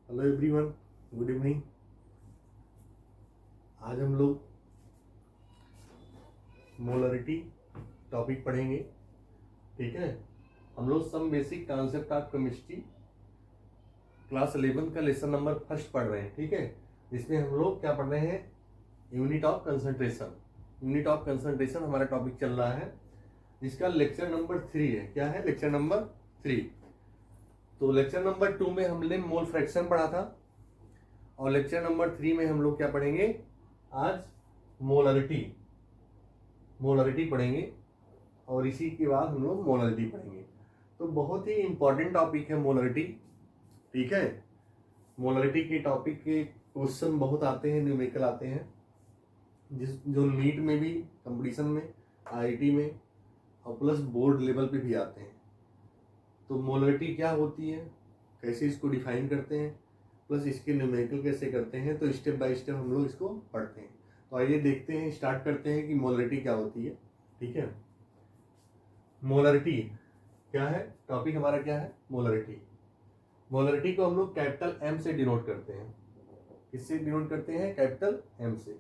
Hello everyone, good evening. आज हम लोग मोलरिटी टॉपिक पढ़ेंगे। ठीक है, हम लोग some basic concept of chemistry class 11 का लेसन नंबर फर्स्ट पढ़ रहे हैं। ठीक है, इसमें हम लोग क्या पढ़ रहे हैं? Unit of concentration. Unit of concentration हमारा टॉपिक चल रहा है, जिसका लेक्चर नंबर 3 है। क्या है? Lecture number 3। तो लेक्चर नंबर 2 में हमने मोल फ्रैक्शन पढ़ा था, और लेक्चर नंबर 3 में हम लोग क्या पढ़ेंगे? आज मोलरिटी पढ़ेंगे, और इसी के बाद हम लोग मोलरिटी पढ़ेंगे। तो बहुत ही इंपॉर्टेंट टॉपिक है मोलरिटी। ठीक है, मोलरिटी के टॉपिक के क्वेश्चन बहुत आते हैं, न्यूमेरिकल आते हैं, जो नीट में भी, कंपटीशन में, आईआईटी में, और प्लस बोर्ड लेवल पे भी आते हैं। तो मोलरिटी क्या होती है, कैसे इसको डिफाइन करते हैं, प्लस इसके न्यूमेरिकल कैसे करते हैं, तो स्टेप बाय स्टेप हम लोग इसको पढ़ते हैं। तो आइए देखते हैं, स्टार्ट करते हैं कि मोलरिटी क्या होती है। ठीक है, मोलरिटी क्या है? टॉपिक हमारा क्या है? मोलरिटी। मोलरिटी को हम लोग कैपिटल एम से डिनोट करते हैं। किससे डिनोट करते हैं? कैपिटल एम से।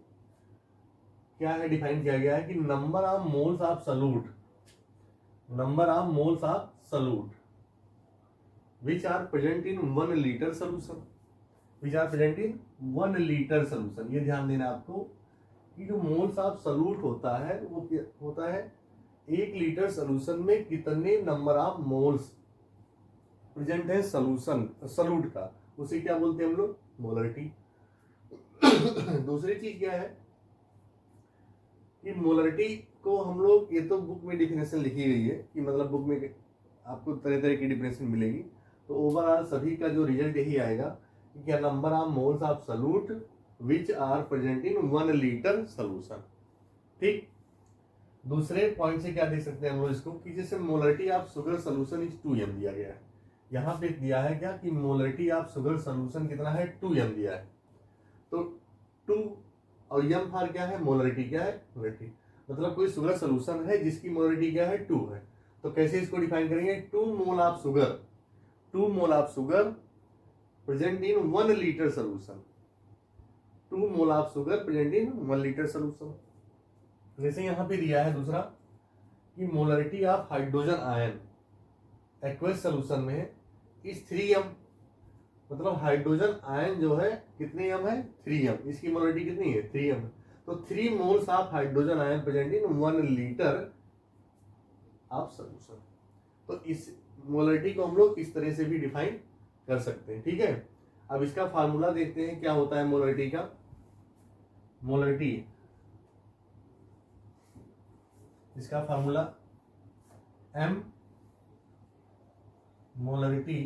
क्या है? डिफाइन किया गया है कि number of moles of solute, number of moles of solute which are present in 1 liter solution, which are present in 1 liter solution। ये ध्यान देना आपको कि जो मोल्स ऑफ सॉल्यूट होता है वो क्या होता है? 1 लीटर सोल्यूशन में कितने नंबर ऑफ मोल्स प्रेजेंट है सॉल्यूट का, उसे क्या बोलते हैं हम लोग? मोलरिटी। दूसरी चीज क्या है कि मोलरिटी को हम लोग, ये तो बुक में डिफिनेशन लिखी गई है कि मतलब बुक में आपको तरह तरह की डिफिनेशन मिलेगी, तो ओवरऑल सभी का जो रिजल्ट यही आएगा कि क्या number of moles of solute which are present in 1 litre solution. ठीक, दूसरे पॉइंट से क्या देख सकते हैं हम लोग इसको कि जैसे molarity of sugar solution is 2m दिया गया है। यहाँ पे दिया है क्या कि मोलरिटी ऑफ शुगर सोल्यूशन कितना है? 2m दिया है। तो 2 और m फॉर क्या है? मोलरिटी। क्या है? मोलरिटी। मतलब कोई शुगर सोल्यूशन है जिसकी मोलरिटी क्या है? 2 है। तो कैसे इसको डिफाइन करेंगे? 2 mole of sugar, 2 mole of sugar present in 1 litre solution, 2 mole of sugar present in 1 litre solution. जैसे यहां पे दिया है दूसरा कि molarity of hydrogen ion aqueous solution में इस 3m, मतलब हाइड्रोजन आयन जो है कितने m है? 3m। इसकी मोलरिटी कितनी है? 3m। तो 3 moles of hydrogen ion present in 1 litre of solution. तो इस मोलरिटी को हम लोग इस तरह से भी डिफाइन कर सकते हैं। ठीक है, अब इसका फार्मूला देखते हैं क्या होता है मोलरिटी का। मोलरिटी, इसका formula m molarity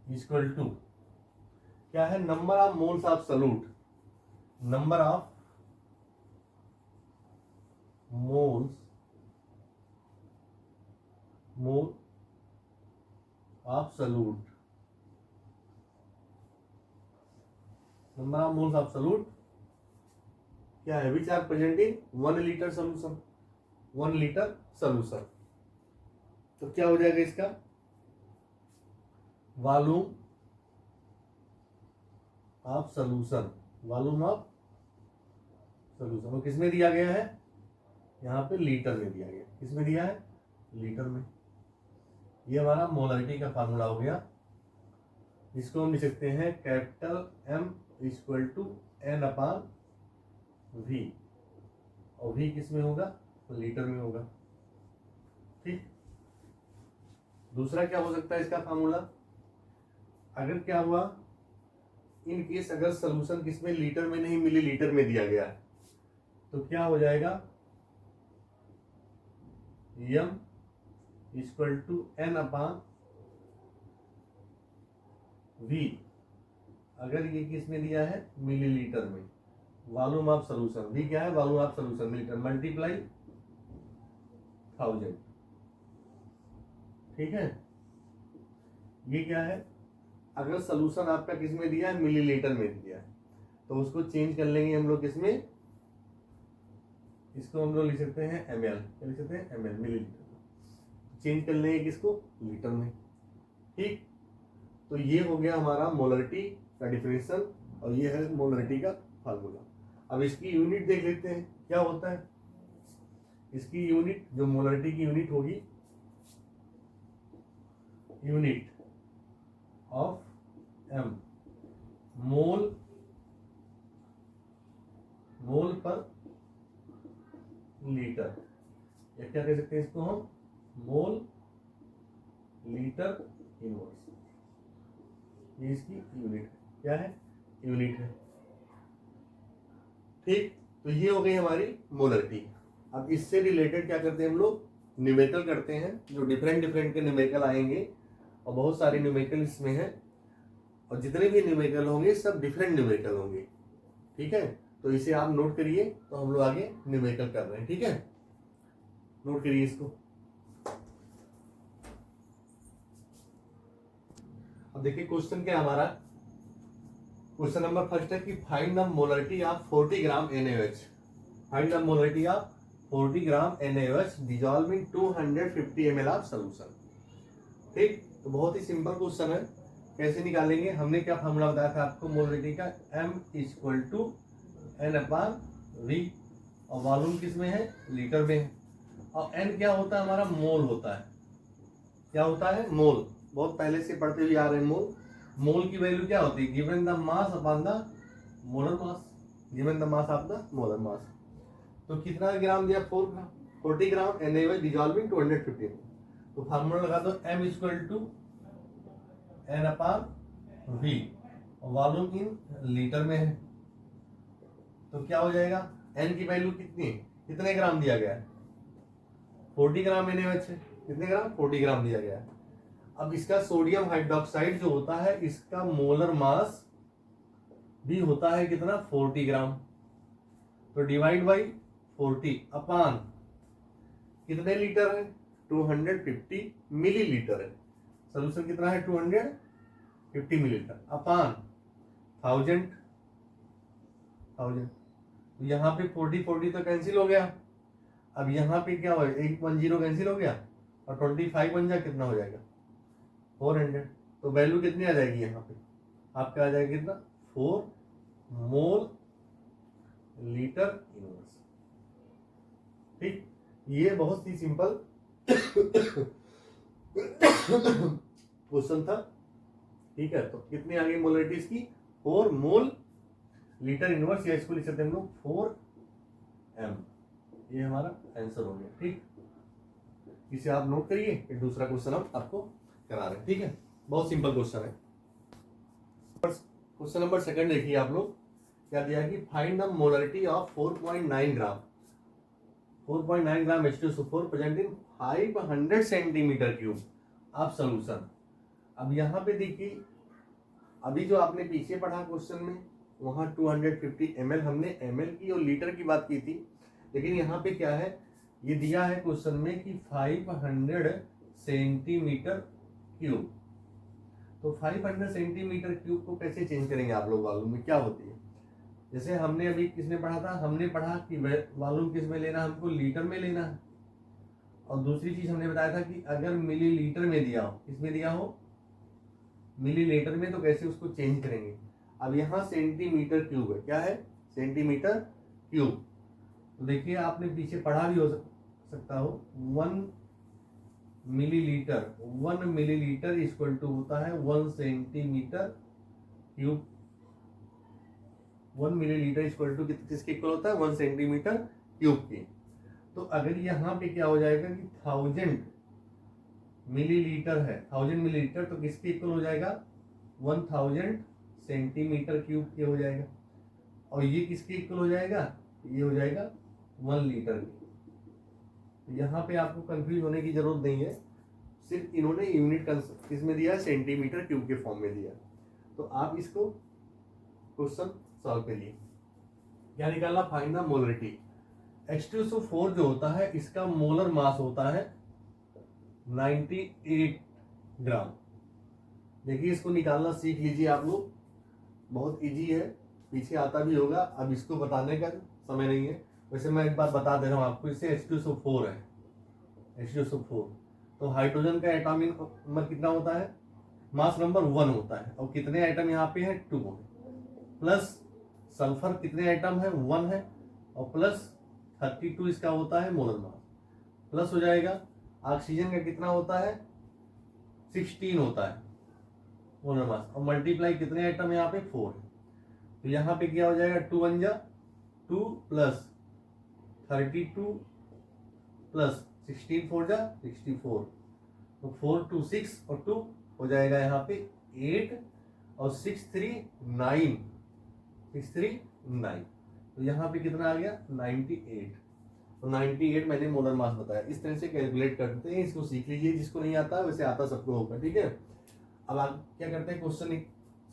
equal to क्या है? Number of moles of solute, number of moles mole of solute, number of moles of solute क्या है? Which are present in 1 litre solution, 1 litre solution. तो क्या हो जाएगा इसका? Volume of solution, volume of solution. वो किसमें दिया गया है? यहाँ पे लीटर में दिया गया। किसमें दिया है? लीटर में। ये हमारा मोलरिटी का फार्मूला हो गया। इसको हम लिख सकते हैं capital M equal to N upon V, और V किस में होगा? लीटर में होगा। ठीक, दूसरा क्या हो सकता है इसका फार्मूला? अगर क्या हुआ, इन केस अगर सोल्यूशन किसमें? लीटर में नहीं, मिली लीटर में दिया गया है, तो क्या हो जाएगा? M equal to N upon V। अगर ये किस में दिया है? मिलीलीटर में। वॉल्यूम ऑफ सोल्यूशन, V क्या है? Volume of solution millilitre multiply 1000। ठीक है, ये क्या है? अगर सोल्यूशन आपका किस में दिया है? मिलीलीटर में दिया है, तो उसको चेंज कर लेंगे हम लोग किसमें? इसको हम लोग लिख सकते हैं ml। क्या लिख सकते हैं? ml, millilitre. चेंज कर लेंगे किसको? लीटर में। ठीक, तो ये हो गया हमारा मोलरिटी का डिफिनेशन और ये है मोलरिटी का फार्मूला। अब इसकी यूनिट देख लेते हैं क्या होता है। इसकी यूनिट जो मोलरिटी की यूनिट होगी, यूनिट ऑफ एम, मोल पर लीटर, या क्या कह सकते हैं इसको हम, मोल लीटर इनवर्स। ये इसकी यूनिट है, क्या है, यूनिट है। ठीक, तो ये हो गई हमारी मोलरिटी। अब इससे रिलेटेड क्या करते हैं हम लोग, न्यूमेरिकल करते हैं, जो डिफरेंट के न्यूमेरिकल आएंगे और बहुत सारे न्यूमेरिकल इसमें हैं और जितने भी न्यूमेरिकल होंगे सब डिफरेंट न्यूमेरिकल होंगे। ठीक है, तो इसे आप नोट करिए। तो हम लोग आगे न्यूमेरिकल कर रहे हैं। ठीक है, नोट करिए इसको। अब देखिए क्वेश्चन क्या हमारा, क्वेश्चन नंबर फर्स्ट है कि find the molarity of 40 gram NaOH। Find the molarity of 40 gram NaOH dissolve in 250 ml of solution. ठीक, तो बहुत ही सिंपल क्वेश्चन है। कैसे निकालेंगे, हमने क्या फार्मूला बताया था आपको मोलरिटी का, M = N/V, और वॉल्यूम किस में है, लीटर में है। और N क्या होता है हमारा, मोल होता है। क्या होता है, मोल। बहुत पहले से पढ़ते हुए आ रहे हैं मोल। मोल की वैल्यू क्या होती है, given the mass upon the molar mass, given the mass of the molar mass. तो कितना ग्राम दिया, 4 ग्राम, 40 ग्राम NaOH डिसॉल्व इन 250। तो फार्मूला लगा दो, M = N/V, और वॉल्यूम इन लीटर में है। तो क्या हो जाएगा, N की वैल्यू कितनी है, कितने ग्राम दिया गया है, 40 ग्राम NaOH है, कितने ग्राम, 40 ग्राम दिया गया है। अब इसका सोडियम हाइड्रोक्साइड जो होता है, इसका मोलर मास भी होता है कितना, 40 ग्राम। तो डिवाइड बाई 40 अपान कितने लीटर है, 250 मिलीलीटर है। सोल्यूशन कितना है, 250 मिलीलीटर अपान 1000। यहाँ पे 40 तो कैंसिल हो गया। अब यहाँ पे क्या हो, 810 कैंसिल हो गया और 25 बन जाए, कितना हो जाएगा, 400। तो वैल्यू कितनी आ जाएगी यहाँ पे, आपका आ जाएगा कितना, 4 मोल लीटर इनवर्स। ठीक, ये बहुत ही सिंपल क्वेश्चन था। ठीक है, तो कितनी आ गई मोलरिटी इसकी, 4 मोल लीटर इनवर्स, या इसको लिख सकते हैं हम लोग 4m। ये हमारा आंसर हो गया। ठीक, इसे आप नोट करिए। फिर दूसरा क्वेश्चन हम आपको करा रहे हैं। ठीक है, बहुत सिंपल क्वेश्चन है। क्वेश्चन नंबर सेकंड देखिए आप लोग, क्या दिया कि find the molarity of 4.9 gram 4.9 gram H2SO4 present in 500 centimetre cube of solution. अब यहाँ पे देखिए, अभी जो आपने पीछे पढ़ा क्वेश्चन में, वहाँ 250 ml हमने ml की और लीटर की बात की थी, लेकिन यहाँ पे क्या है, ये दिया है क्वेश्चन में कि 500 सेंटीमीटर क्यूब। तो 500 सेंटीमीटर क्यूब को कैसे चेंज करेंगे आप लोग, वॉल्यूम में क्या होती है। जैसे हमने अभी किसने पढ़ा था, हमने पढ़ा कि वॉल्यूम किस में लेना, हमको लीटर में लेना है। और दूसरी चीज हमने बताया था कि अगर मिलीलीटर में दिया हो, किसमें दिया हो, मिलीलीटर में, तो कैसे उसको चेंज करेंगे। अब यहाँ सेंटीमीटर क्यूब है, क्या है, सेंटीमीटर क्यूब। तो देखिए आपने पीछे पढ़ा भी हो सकता हो, 1 मिलीलीटर इक्वल टू होता है 1 centimetre cube. 1 millilitre equal to किसके इक्वल होता है, 1 सेंटीमीटर क्यूब की। तो अगर यहाँ पे क्या हो जाएगा कि 1000 मिलीलीटर है, 1000 मिलीलीटर, तो किसके इक्वल हो जाएगा, 1000 सेंटीमीटर क्यूब के हो जाएगा। और ये किसके इक्वल हो जाएगा, ये हो जाएगा 1 लीटर की। यहाँ पे आपको कंफ्यूज होने की जरूरत नहीं है, सिर्फ इन्होंने यूनिट किसमें दिया है, सेंटीमीटर क्यूब के फॉर्म में दिया। तो आप इसको क्वेश्चन सॉल्व करिए। क्या निकालना, फाइंड द मोलरिटी। H2SO4 जो होता है, इसका मोलर मास होता है 98 ग्राम। देखिए इसको निकालना सीख लीजिए आप लोग, बहुत इजी है, पीछे आता भी होगा। अब इसको बताने का समय नहीं है, वैसे मैं एक बार बता दे रहा हूँ आपको। इससे H2SO4 है, H2SO4। तो हाइड्रोजन का एटॉमिक नंबर कितना होता है, मास नंबर 1 होता है, और कितने आइटम यहाँ पे है 2 है, प्लस सल्फर कितने आइटम है 1 है, और प्लस 32 इसका होता है मोलर मास, प्लस हो जाएगा ऑक्सीजन का कितना होता है 16 होता है मोलर मास, और मल्टीप्लाई कितने आइटम है यहाँ पे 4 है। तो यहाँ पे क्या हो जाएगा 2 1 जा 2 प्लस 32 प्लस 16 4 जा 64, तो 4 2 6 और 2 हो जाएगा यहाँ पे 8 और 6 3 9, 6 3 9, तो यहाँ पे कितना आ गया 98। तो 98 मैंने मोलर मास बताया। इस तरह से कैलकुलेट करते हैं, इसको सीख लीजिए, जिसको नहीं आता वैसे आता सबको होगा, ठीक है। अब आप क्या करते हैं, क्वेश्चन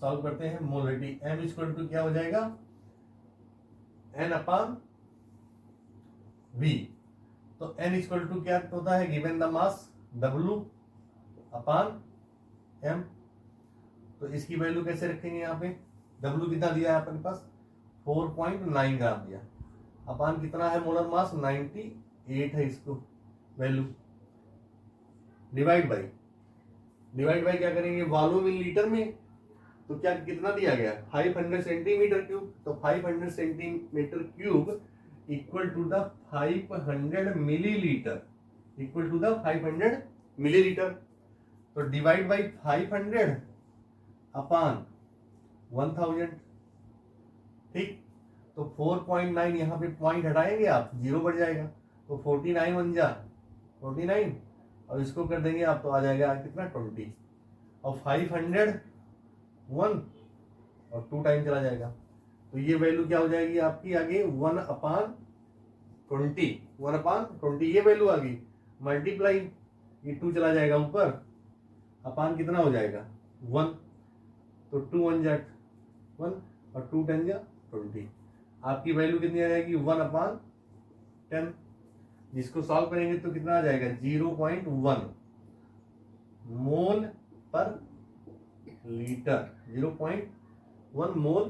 सॉल्व करते हैं। मोलरिटी m इक्वल टू क्या हो जाएगा n अपान v, तो n इक्वल टू क्या होता है given the mass w upon m, तो इसकी वैल्यू कैसे रखेंगे यहाँ पे, w कितना दिया है अपने पास 4.9 ग्राम दिया, अपान कितना है मोलर मास 98 है, इसको वैल्यू डिवाइड बाई क्या करेंगे वॉल्यूम इन लीटर में, तो क्या कितना दिया गया 500 सेंटीमीटर क्यूब, तो 500 centimetre cube equal to the 500 millilitre, equal to the 500 millilitre, तो डिवाइड बाई 500 अपान 1000, ठीक। तो 4.9 यहाँ पे पॉइंट हटाएंगे आप, जीरो बढ़ जाएगा, तो 49 बन जा 49, और इसको कर देंगे आप तो आ जाएगा कितना 20, और 500 1 और 2 टाइम चला जाएगा, तो ये वैल्यू क्या हो जाएगी आपकी आगे 1 अपान 20 ये वैल्यू आ गई, मल्टीप्लाई ये 2 चला जाएगा ऊपर, अपान कितना हो जाएगा 1, तो 2 1 जा 1 और 2 10 जा 20, आपकी वैल्यू कितनी आ जाएगी 1 अपान 10, जिसको सॉल्व करेंगे तो कितना आ जाएगा 0.1 मोल पर लीटर, 0.1 मोल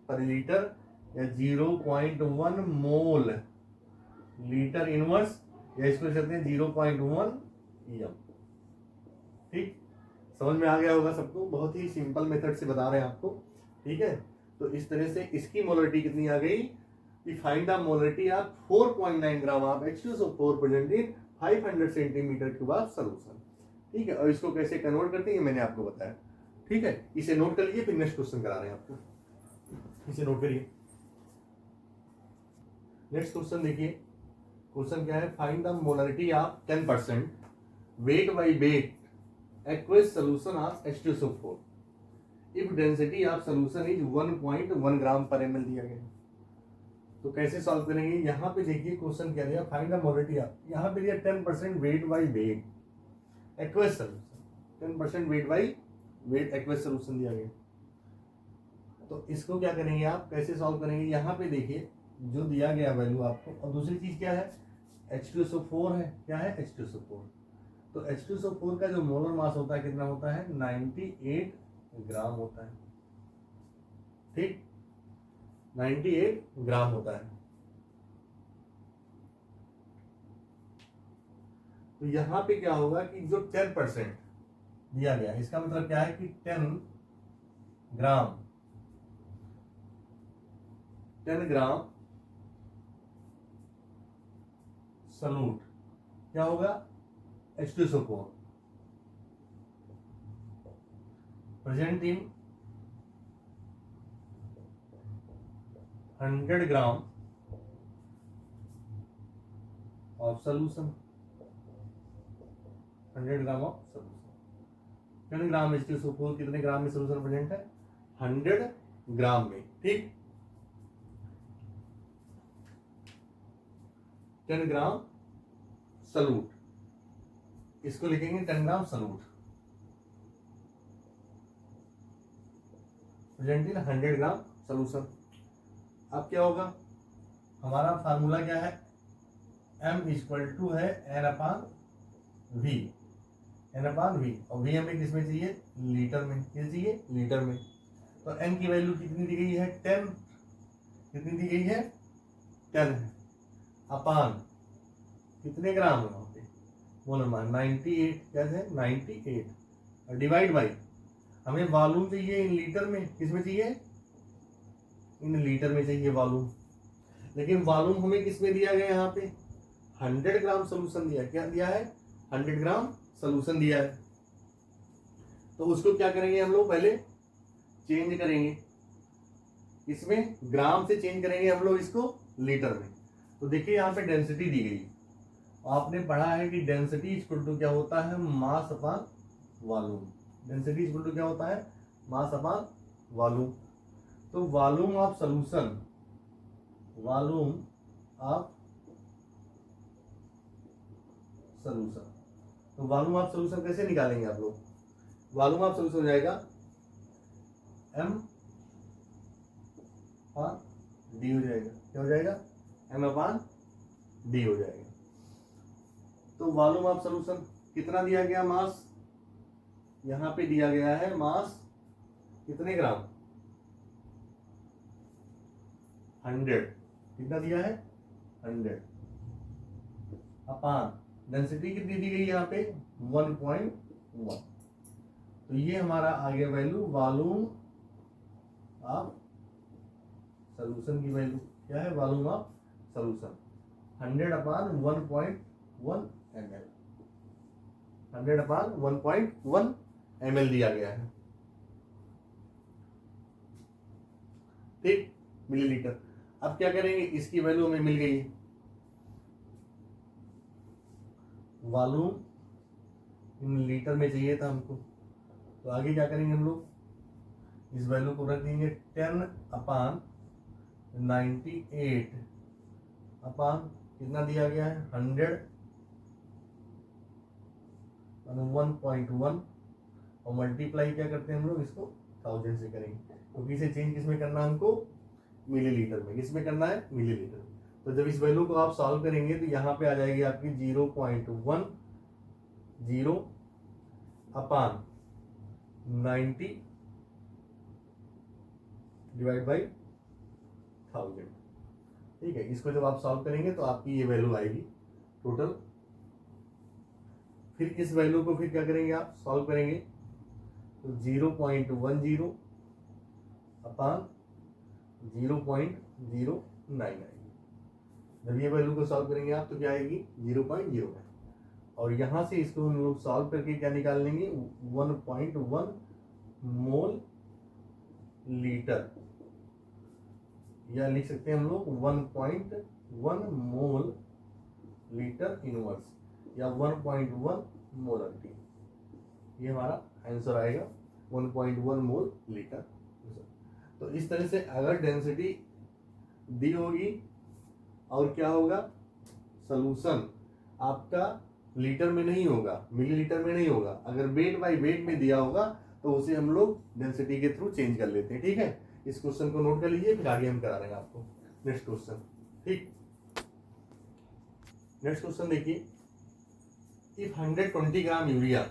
पर लीटर, या 0.1 मोल लीटर इनवर्स, या इसको कहते हैं 0.1 एम, ठीक। समझ में आ गया होगा सबको, बहुत ही सिंपल मेथड से बता रहे हैं आपको, ठीक है। तो इस तरह से इसकी मोलरिटी कितनी आ गई कि find the molarity of 4.9 gram of H2SO4 present in 500 centimetre cube of solution, ठीक है। और इसको कैसे कन्वर्ट करते हैं मैंने आपको बताया, ठीक है। इसे नोट कर लीजिए, फिर नेक्स्ट क्वेश्चन करा रहे हैं आपको, इसे नोट करिए। नेक्स्ट क्वेश्चन देखिए, क्वेश्चन क्या है, find the molarity of 10% weight by wait aqueous solution of H2SO4 if density of solution is 1.1 ग्राम पर ml दिया गया। तो कैसे सॉल्व करेंगे, यहाँ पे देखिए क्वेश्चन क्या दिया, फाइंड द मोलरिटी ऑफ, यहाँ पे दिया 10% weight by wait aqueous solution, 10% weight by wait aqueous solution दिया गया। तो इसको क्या करेंगे आप, कैसे सॉल्व करेंगे, यहाँ पे देखिए जो दिया गया वैल्यू आपको, और दूसरी चीज क्या है H2SO4 है, क्या है H2SO4, तो H2SO4 का जो मोलर मास होता है कितना होता है 98 ग्राम होता है, ठीक 98 ग्राम होता है। तो यहां पे क्या होगा कि जो 10% दिया गया, इसका मतलब क्या है कि 10 ग्राम सॉल्यूट क्या होगा H2SO4 present in 100 gram of solution, 100 gram of solution, 10 gram H2SO4 कितने ग्राम में सॉल्यूशन प्रेजेंट है 100 ग्राम में, ठीक 10 ग्राम सॉल्यूट, इसको लिखेंगे 10 gram solute present in 100 gram solution. अब क्या होगा, हमारा फार्मूला क्या है, m इक्वल टू है n अपान v, और v हमें किसमें चाहिए लीटर में, किस चाहिए लीटर में। तो n की वैल्यू कितनी दी गई है 10, कितनी दी गई है 10 है, अपान कितने ग्राम है वहां पे मोलर मास 98, कैसे 98, और डिवाइड बाई हमें वॉल्यूम चाहिए इन लीटर में, किस में चाहिए, इन लीटर में चाहिए वॉल्यूम। लेकिन वॉल्यूम हमें किस में दिया गया, यहाँ पे 100 ग्राम सोल्यूशन दिया, क्या दिया है, 100 ग्राम सोल्यूशन दिया है। तो उसको क्या करेंगे हम लोग, पहले चेंज करेंगे, इसमें ग्राम से चेंज करेंगे हम लोग इसको लीटर में। तो देखिए यहाँ पे डेंसिटी दी गई, आपने पढ़ा है कि डेंसिटी इक्वल टू क्या होता है, mass upon volume. Density equal to क्या होता है, मास अपॉन वॉल्यूम। तो volume of solution, volume of solution, तो वॉल्यूम ऑफ सॉल्यूशन कैसे निकालेंगे आप लोग, वॉल्यूम ऑफ सॉल्यूशन हो जाएगा m अपॉन डी हो जाएगा, क्या हो जाएगा, m अपॉन डी हो जाएगा। तो वॉल्यूम ऑफ सॉल्यूशन कितना दिया गया, मास, यहां पे दिया गया है मास कितने ग्राम, 100, कितना दिया है 100, अपॉन डेंसिटी कितनी दी गई यहाँ पे 1.1। तो ये हमारा आ गया वैल्यू वॉल्यूम ऑफ सॉल्यूशन की वैल्यू क्या है, volume of solution 100 upon 1.1 ml, 100 upon 1.1 ml दिया गया है, ठीक, मिलीलीटर। अब क्या करेंगे, इसकी वैल्यू हमें मिल गई है, वॉल्यूम इन लीटर में चाहिए था हमको। तो आगे क्या करेंगे हम लोग, इस वैल्यू को रख देंगे 10 अपॉन 98 अपॉन कितना दिया गया है 100 1.1 और मल्टीप्लाई क्या करते हैं हम लोग, इसको 1000 से करेंगे, क्योंकि इसे चेंज किसमें करना है हमको, मिलीलीटर में, किसमें करना है, मिलीलीटर। तो जब इस वैल्यू को आप सॉल्व करेंगे तो यहाँ पे आ जाएगी आपकी 0.10 अपॉन 90 डिवाइड बाई 1000, ठीक है। इसको जब आप सॉल्व करेंगे तो आपकी ये वैल्यू आएगी टोटल। फिर इस वैल्यू को फिर क्या करेंगे, आप सॉल्व करेंगे तो 0.10 अपॉन 0.09 आएगी। जब ये वैल्यू को सॉल्व करेंगे आप तो क्या आएगी 0.09, और यहां से इसको हम लोग सॉल्व करके क्या निकाल लेंगे 1.1 मोल लीटर, या लिख सकते हैं हम लोग 1.1 मोल लीटर इनवर्स, या 1.1 मोलरिटी, ये हमारा आंसर आएगा 1.1 मोल लीटर। तो इस तरह से अगर डेंसिटी दी होगी और क्या होगा, सॉल्यूशन आपका लीटर में नहीं होगा, मिलीलीटर में नहीं होगा, अगर वेट बाय वेट में दिया होगा तो उसे हम लोग डेंसिटी के थ्रू चेंज कर लेते हैं, ठीक है। इस क्वेश्चन को नोट कर लीजिए, फिर आगे हम करा रहे हैं आपको नेक्स्ट क्वेश्चन, ठीक। नेक्स्ट क्वेश्चन देखिए, if 120 gram urea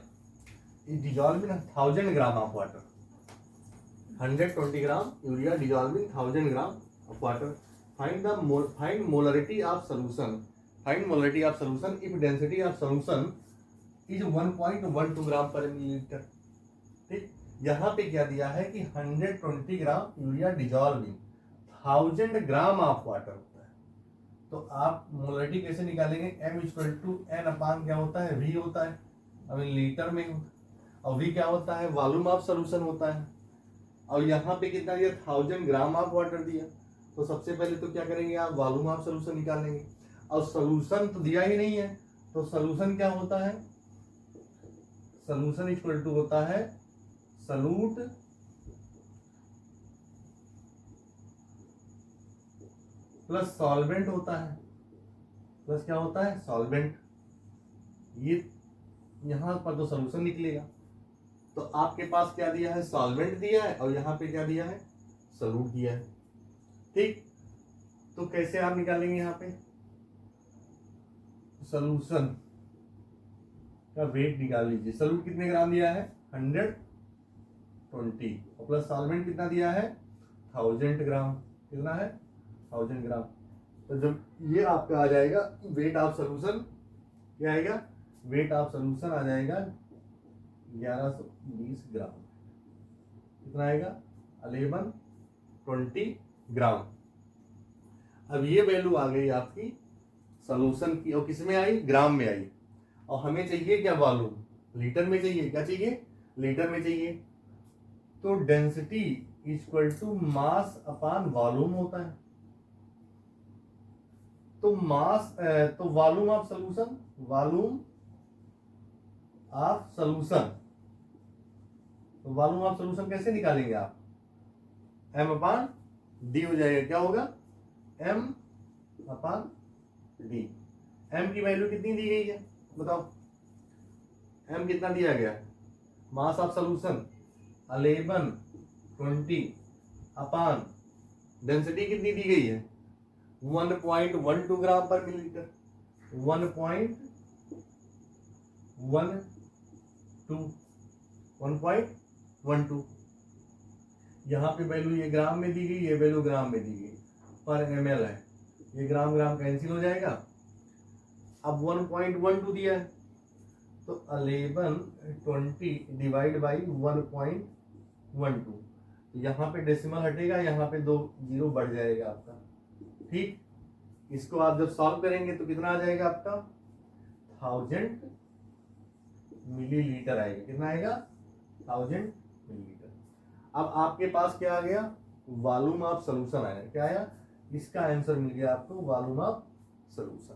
is dissolved in 1000 gram of water, 120 gram urea dissolved in 1000 gram of water, find molarity of solution, find molarity of solution if density of solution is 1.12 gram per milliliter, ठीक। यहाँ पे क्या दिया है कि 120 gram urea dissolve in 1000 gram of water होता है। तो आप मोलरिटी कैसे निकालेंगे, m इक्वल टू n अपान क्या होता है, v होता है, अब लीटर में, और v क्या होता है, वॉल्यूम ऑफ सॉल्यूशन होता है, और यहाँ पे कितना दिया 1000 ग्राम ऑफ वाटर दिया। तो सबसे पहले तो क्या करेंगे आप, वॉल्यूम ऑफ सॉल्यूशन निकालेंगे, और सॉल्यूशन तो दिया ही नहीं है, तो सॉल्यूशन क्या होता है, सॉल्यूशन इक्वल टू होता है सॉल्यूट प्लस सॉल्वेंट होता है, प्लस क्या होता है सॉल्वेंट, ये यहां पर तो सॉल्यूशन निकलेगा। तो आपके पास क्या दिया है, सॉल्वेंट दिया है, और यहाँ पे क्या दिया है, सॉल्यूट दिया है, ठीक। तो कैसे आप निकालेंगे, यहाँ पे सॉल्यूशन का वेट निकाल लीजिए। सॉल्यूट कितने ग्राम दिया है 120, और प्लस सॉल्वेंट कितना दिया है 1000 ग्राम, कितना है 1000 ग्राम। तो जब ये आपका आ जाएगा वेट ऑफ सॉल्यूशन, क्या आएगा, वेट ऑफ सॉल्यूशन आ जाएगा 1120 ग्राम, कितना आएगा 1120 ग्राम। अब ये वैल्यू आ गई आपकी सॉल्यूशन की, और किस में आई, ग्राम में आई। और हमें चाहिए क्या, वॉल्यूम, लीटर में चाहिए। क्या चाहिए, लीटर में चाहिए। तो density equal to mass upon volume होता है। तो मास तो volume of solution, volume of solution, तो वॉल्यूम ऑफ सॉल्यूशन कैसे निकालेंगे आप, एम अपान डी हो जाएगा। क्या होगा, एम अपान डी। एम की वैल्यू कितनी दी गई है बताओ, एम कितना दिया गया, mass of solution 1120 upon density कितनी दी गई है 1.12 ग्राम पर मिलीलीटर। 1.12 यहाँ पे वैल्यू ये ग्राम में दी गई, ये वैल्यू ग्राम में दी गई, पर ml है, ये ग्राम ग्राम कैंसिल हो जाएगा। अब 1.12 दिया है तो 1120 डिवाइड बाई 1.12, यहाँ पे डेसिमल हटेगा, यहाँ पे 2 जीरो बढ़ जाएगा आपका। ठीक, इसको आप जब सॉल्व करेंगे तो कितना आ जाएगा आपका 1000 मिलीलीटर आएगा। कितना आएगा 1000 मिलीलीटर। अब आपके पास क्या आ गया, वॉल्यूम ऑफ सॉल्यूशन आया। क्या आया, इसका आंसर मिल गया आपको, वॉल्यूम ऑफ सॉल्यूशन।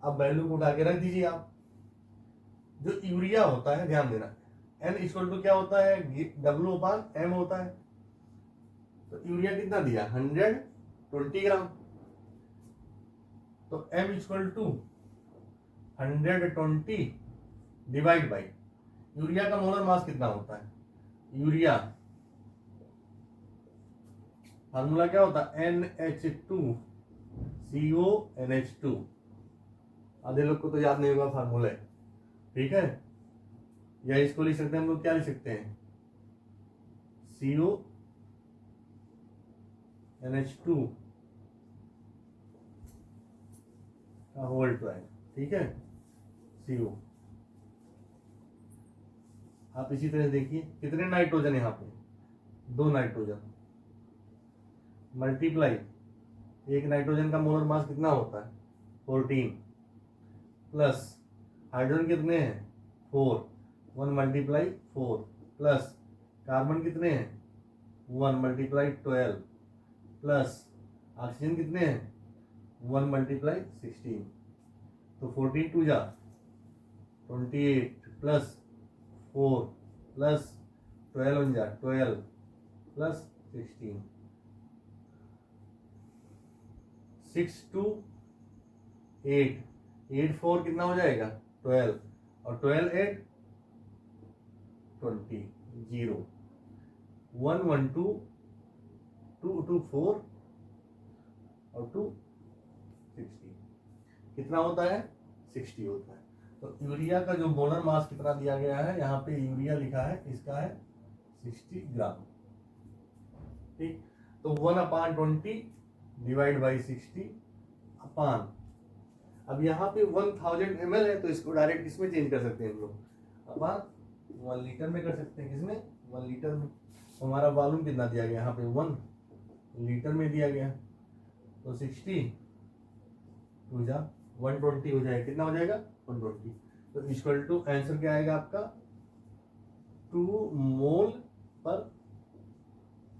अब वैल्यू को उठा के रख दीजिए आप। जो यूरिया होता है, ध्यान देना, N इक्वल टू क्या होता है, W अपान M होता है। तो यूरिया कितना दिया 120 ग्राम, तो M equal to 120 divide by urea का मोलर मास कितना होता है, यूरिया फार्मूला क्या होता है NH2CO NH2। आधे लोग को तो याद नहीं होगा फार्मूला, ठीक है, या इसको लिख सकते हैं हम लोग, क्या लिख सकते हैं CONH2 का होल 12, ठीक है, CO। आप इसी तरह देखिए कितने नाइट्रोजन यहाँ पे, 2 नाइट्रोजन, मल्टीप्लाई, एक नाइट्रोजन का मोलर मास कितना होता है 14, प्लस हाइड्रोजन कितने हैं 4, 1 मल्टीप्लाई 4, प्लस कार्बन कितने हैं 1 मल्टीप्लाई 12, प्लस ऑक्सीजन कितने हैं 1 मल्टीप्लाई 16। तो 14 टू जा 28, प्लस 4 प्लस 12 वन जा 12 प्लस 16, 6 to 8, 8 4 कितना हो जाएगा 12, और 12 8 20, 0 1 1 2 2 2 4 और 2 60, कितना होता है 60 होता है। तो यूरिया का जो मोलर मास कितना दिया गया है, यहाँ पे यूरिया लिखा है, इसका है 60 ग्राम। ठीक, तो 1/20 डिवाइड बाई 60 अपान, अब यहाँ पे 1000 ml है तो इसको डायरेक्ट किसमें चेंज कर सकते हैं हम लोग, अपान 1 लीटर में कर सकते हैं। किसमें 1 लीटर में। हमारा वॉल्यूम कितना दिया गया यहाँ पे 1 लीटर में दिया गया, तो 60 टू जा 120 हो जाएगा, कितना हो जाएगा 120। तो इक्वल टू आंसर क्या आएगा आपका 2 मोल पर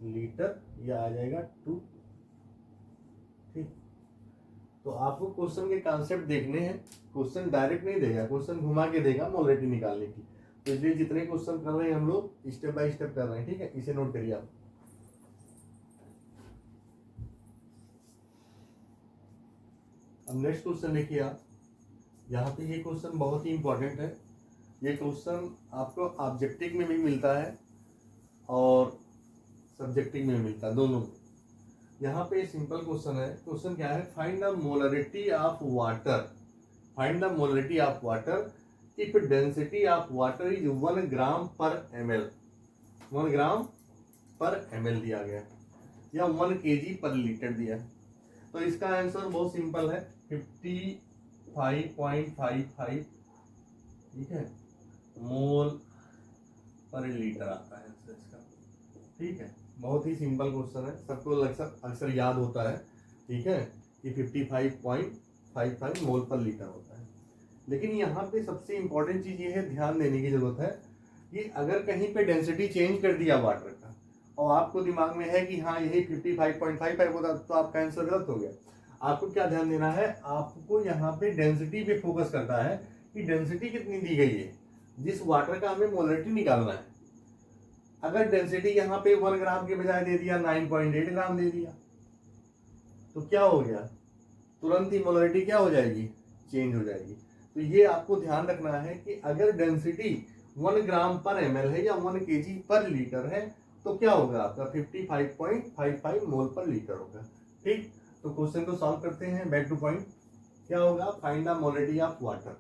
लीटर, या आ जाएगा 2। ठीक, तो आपको क्वेश्चन के कॉन्सेप्ट देखने हैं, क्वेश्चन डायरेक्ट नहीं देगा, क्वेश्चन घुमा के देगा मोलरिटी निकालने की। तो इसलिए जितने क्वेश्चन कर रहे हैं हम लोग स्टेप बाय स्टेप कर रहे हैं, ठीक है, इसे नोट करिए आप। अब नेक्स्ट क्वेश्चन देखिए आप, यहाँ पे ये क्वेश्चन बहुत ही इंपॉर्टेंट है। ये क्वेश्चन आपको ऑब्जेक्टिव में भी मिलता है और सब्जेक्टिव में मिलता है, दोनों में। यहाँ पे सिंपल क्वेश्चन है। क्वेश्चन क्या है, find the molarity of water, find the molarity of water if density of water is 1 ग्राम पर ml, 1 ग्राम पर ml दिया गया, या 1 kg पर लीटर दिया। तो इसका आंसर बहुत सिंपल है, 55.55, ठीक है, मोल पर लीटर आता है आंसर इसका। ठीक है, बहुत ही सिंपल क्वेश्चन है, सबको अक्सर अक्सर याद होता है, ठीक है, कि 55.55 मोल पर लीटर होता है। लेकिन यहाँ पे सबसे इंपॉर्टेंट चीज ये है, ध्यान देने की जरूरत है कि अगर कहीं पे डेंसिटी चेंज कर दिया वाटर का और आपको दिमाग में है कि हाँ यही 55.55 होता, तो आपका आंसर गलत हो गया। आपको क्या ध्यान देना है, आपको यहाँ पे डेंसिटी पे फोकस करना है कि डेंसिटी कितनी दी गई है, जिस वाटर का हमें मोलरिटी निकालना है। अगर डेंसिटी यहाँ पे 1 ग्राम के बजाय दे दिया 9.8 ग्राम दे दिया, तो क्या हो गया, तुरंत ही मोलरिटी क्या हो जाएगी, चेंज हो जाएगी। तो ये आपको ध्यान रखना है कि अगर डेंसिटी 1 ग्राम पर ml है या 1 kg पर लीटर है, तो क्या होगा आपका 55.55 मोल पर लीटर होगा। ठीक, तो क्वेश्चन को सॉल्व करते हैं, बैक टू पॉइंट। क्या होगा, find the molarity of water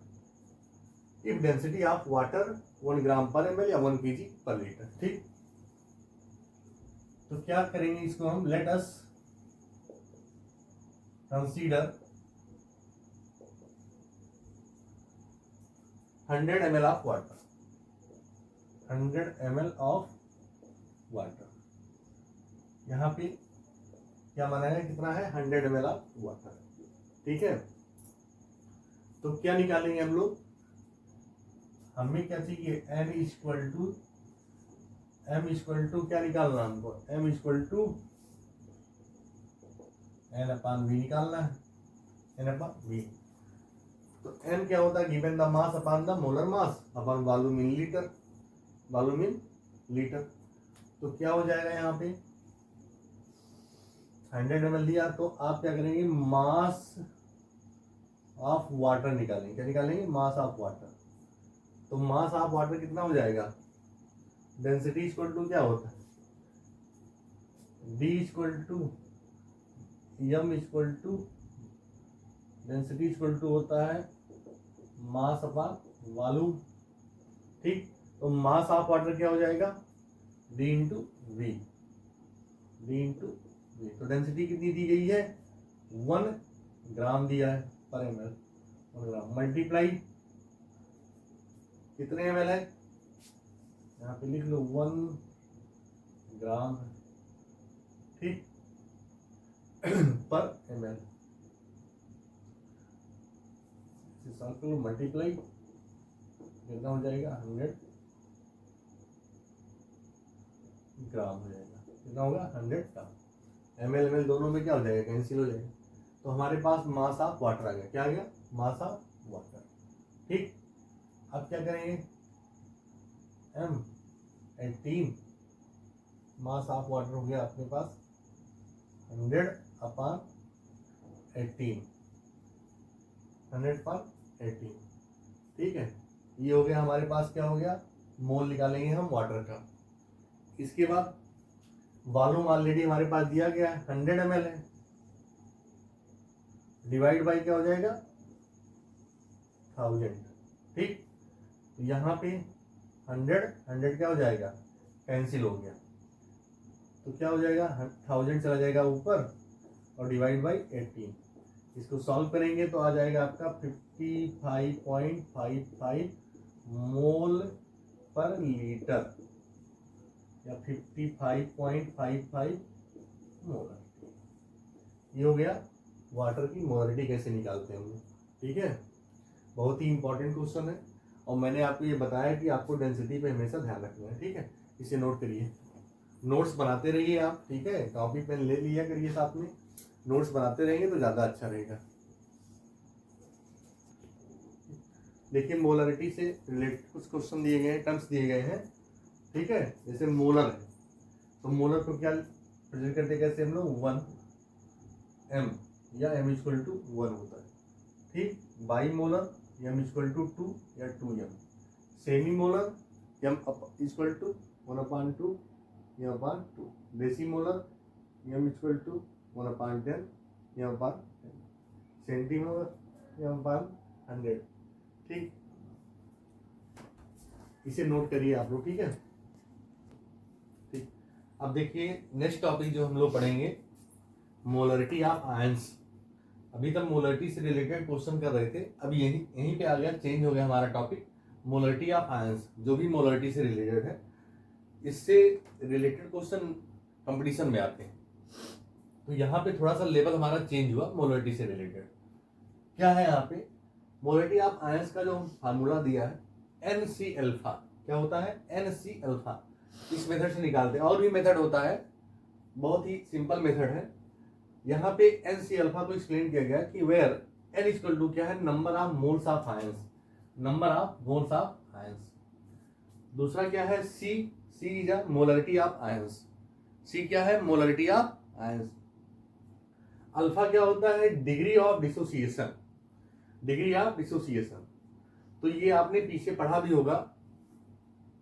if density of water 1 ग्राम पर ml या 1 kg पर लीटर। ठीक, तो क्या करेंगे इसको हम, let us consider 100 ml of water, 100 ml of water. यहां पे क्या माना है, कितना है, 100 ml ऑफ वाटर। ठीक है, तो क्या निकालेंगे हम लोग, हमें क्या चाहिए, m इक्वल टू क्या निकालना है हमको, m equal to n upon v निकालना है, n अपान v। तो m क्या होता है, given the mass upon the molar mass upon volume in litre, volume in litre. तो क्या हो जाएगा यहाँ पे 100 ml दिया, तो आप क्या करेंगे, मास ऑफ वाटर निकालेंगे। क्या निकालेंगे, मास ऑफ वाटर। तो मास ऑफ वाटर कितना हो जाएगा, डेंसिटी इक्वल टू क्या होता है, d equal to m equal to density equal to होता है मास अपॉन वॉल्यूम। ठीक, तो मास ऑफ वाटर क्या हो जाएगा, d into V, d into V. तो डेंसिटी कितनी दी गई है, 1 ग्राम दिया है पर ml, 1 ग्राम मल्टीप्लाई कितने ml है, यहाँ पे लिख लो 1 ग्राम, ठीक, पर ml। मल्टीप्लाई कितना हो जाएगा, 100 ग्राम हो जाएगा, कितना होगा 100 ग्राम। ml ml दोनों में क्या हो जाएगा, कैंसिल हो जाएगा। तो हमारे पास मास ऑफ वाटर आ गया, क्या आ गया, मास ऑफ वाटर। ठीक, अब क्या करेंगे, m18 मास ऑफ वाटर हो गया अपने पास 100 अपान 18, 100 पर 18। ठीक है, ये हो गया हमारे पास, क्या हो गया, मोल निकालेंगे हम वाटर का। इसके बाद वॉल्यूम ऑलरेडी हमारे पास दिया गया है, 100 ml है, डिवाइड बाई क्या हो जाएगा 1000। ठीक, तो यहाँ पे 100 क्या हो जाएगा, कैंसिल हो गया, तो क्या हो जाएगा 1000 चला जाएगा ऊपर और डिवाइड बाई 18। इसको सॉल्व करेंगे तो आ जाएगा आपका 55.55 मोल पर लीटर या 55.55 मोलर। ये हो गया वाटर की मोलरिटी कैसे निकालते हैं हम लोग। ठीक है, बहुत ही इंपॉर्टेंट क्वेश्चन है और मैंने आपको ये बताया कि आपको डेंसिटी पे हमेशा ध्यान रखना है। ठीक है, इसे नोट करिए, नोट्स बनाते रहिए आप। ठीक है, कॉपी पेन ले लिया करिए साथ में, नोट्स बनाते रहेंगे तो ज़्यादा अच्छा रहेगा। देखिए, मोलरिटी से रिलेटेड कुछ क्वेश्चन दिए गए हैं, टर्म्स दिए गए हैं। ठीक है, जैसे मोलर है तो मोलर को क्या प्रेजेंट करते कैसे हम लोग, 1 m या m इक्वल टू 1 होता है। ठीक, bi molar m equal to 2 या 2m, semi molar m equal to 1/2 m/2, deci molar m equal to 1/10 m/10, centimolar m/100। ठीक, इसे नोट करिए आप लोग। ठीक है, ठीक, अब देखिए नेक्स्ट टॉपिक जो हम लोग पढ़ेंगे, मोलरिटी ऑफ आयंस। अभी तक मोलरिटी से रिलेटेड क्वेश्चन कर रहे थे, अब यहीं पे आ गया, चेंज हो गया हमारा टॉपिक, मोलरिटी ऑफ आयंस, जो भी मोलरिटी से रिलेटेड है। इससे रिलेटेड क्वेश्चन कंपटीशन में आते हैं। तो यहाँ पे थोड़ा सा लेवल हमारा चेंज हुआ मोलरिटी से रिलेटेड। क्या है यहाँ पे मोलरिटी ऑफ आयंस का जो फार्मूला दिया है NC अल्फा, क्या होता है NC अल्फा, इस मेथड से निकालते हैं। और भी मेथड होता है, बहुत ही सिंपल मेथड है। यहाँ पे NC अल्फा को एक्सप्लेन किया गया कि वेयर N इक्वल टू क्या है number of moles of ions, number of moles of ions. दूसरा क्या है C is a molarity of ions, C क्या है मोलरिटी ऑफ आयंस। अल्फा क्या होता है degree of dissociation, degree of dissociation. तो ये आपने पीछे पढ़ा भी होगा,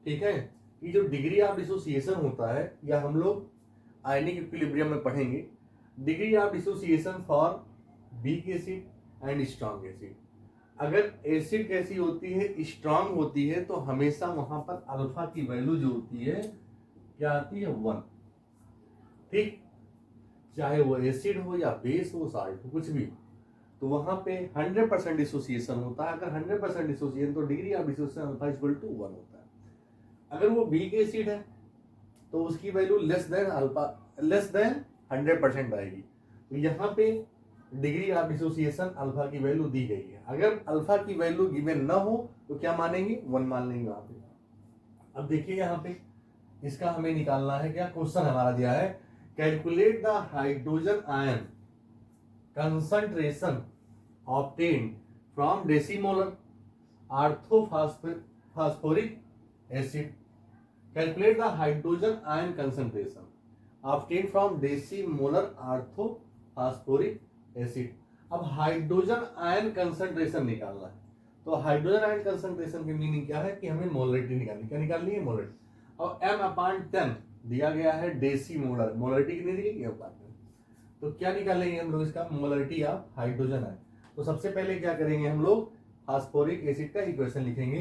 ठीक है, कि जो डिग्री ऑफ डिसोसिएशन होता है, या हम लोग आयनिक इक्विलिब्रियम में पढ़ेंगे, degree of dissociation for weak acid and strong acid. अगर एसिड कैसी होती है स्ट्रॉन्ग होती है तो हमेशा वहां पर अल्फा की वैल्यू जो होती है क्या आती है 1, ठीक, चाहे वो एसिड हो या बेस हो साल्ट हो कुछ भी, तो वहां पे 100% डिसोसिएशन होता है। अगर 100% डिसोसिएशन तो degree of dissociation alpha equal to 1 होता है। अगर वो वीक एसिड है तो उसकी value less than alpha, less than 100% आएगी। तो यहाँ पे डिग्री ऑफ डिसोसिएशन अल्फा की वैल्यू दी गई है। अगर अल्फा की वैल्यू गिवन ना हो तो क्या मानेंगे 1 मान लेंगे वहां पे। अब देखिए यहाँ पे इसका हमें निकालना है, क्या क्वेश्चन हमारा दिया है, calculate the hydrogen ion concentration obtained from decimolar orthophosphoric acid. Calculate the hydrogen ion concentration obtained from decimolar orthophosphoric acid. अब हाइड्रोजन आयन कंसंट्रेशन निकालना है। तो हाइड्रोजन आयन कंसंट्रेशन की मीनिंग क्या है कि हमें मोलरिटी निकालनी, क्या निकालनी है मोलरिटी। और M/10 दिया गया है डेसीमोलर, मोलरिटी कितनी दी गई है। तो क्या निकालेंगे हम लोग इसका मोलरिटी ऑफ हाइड्रोजन आयन। तो सबसे पहले क्या करेंगे हम लोग फास्फोरिक एसिड का इक्वेशन लिखेंगे।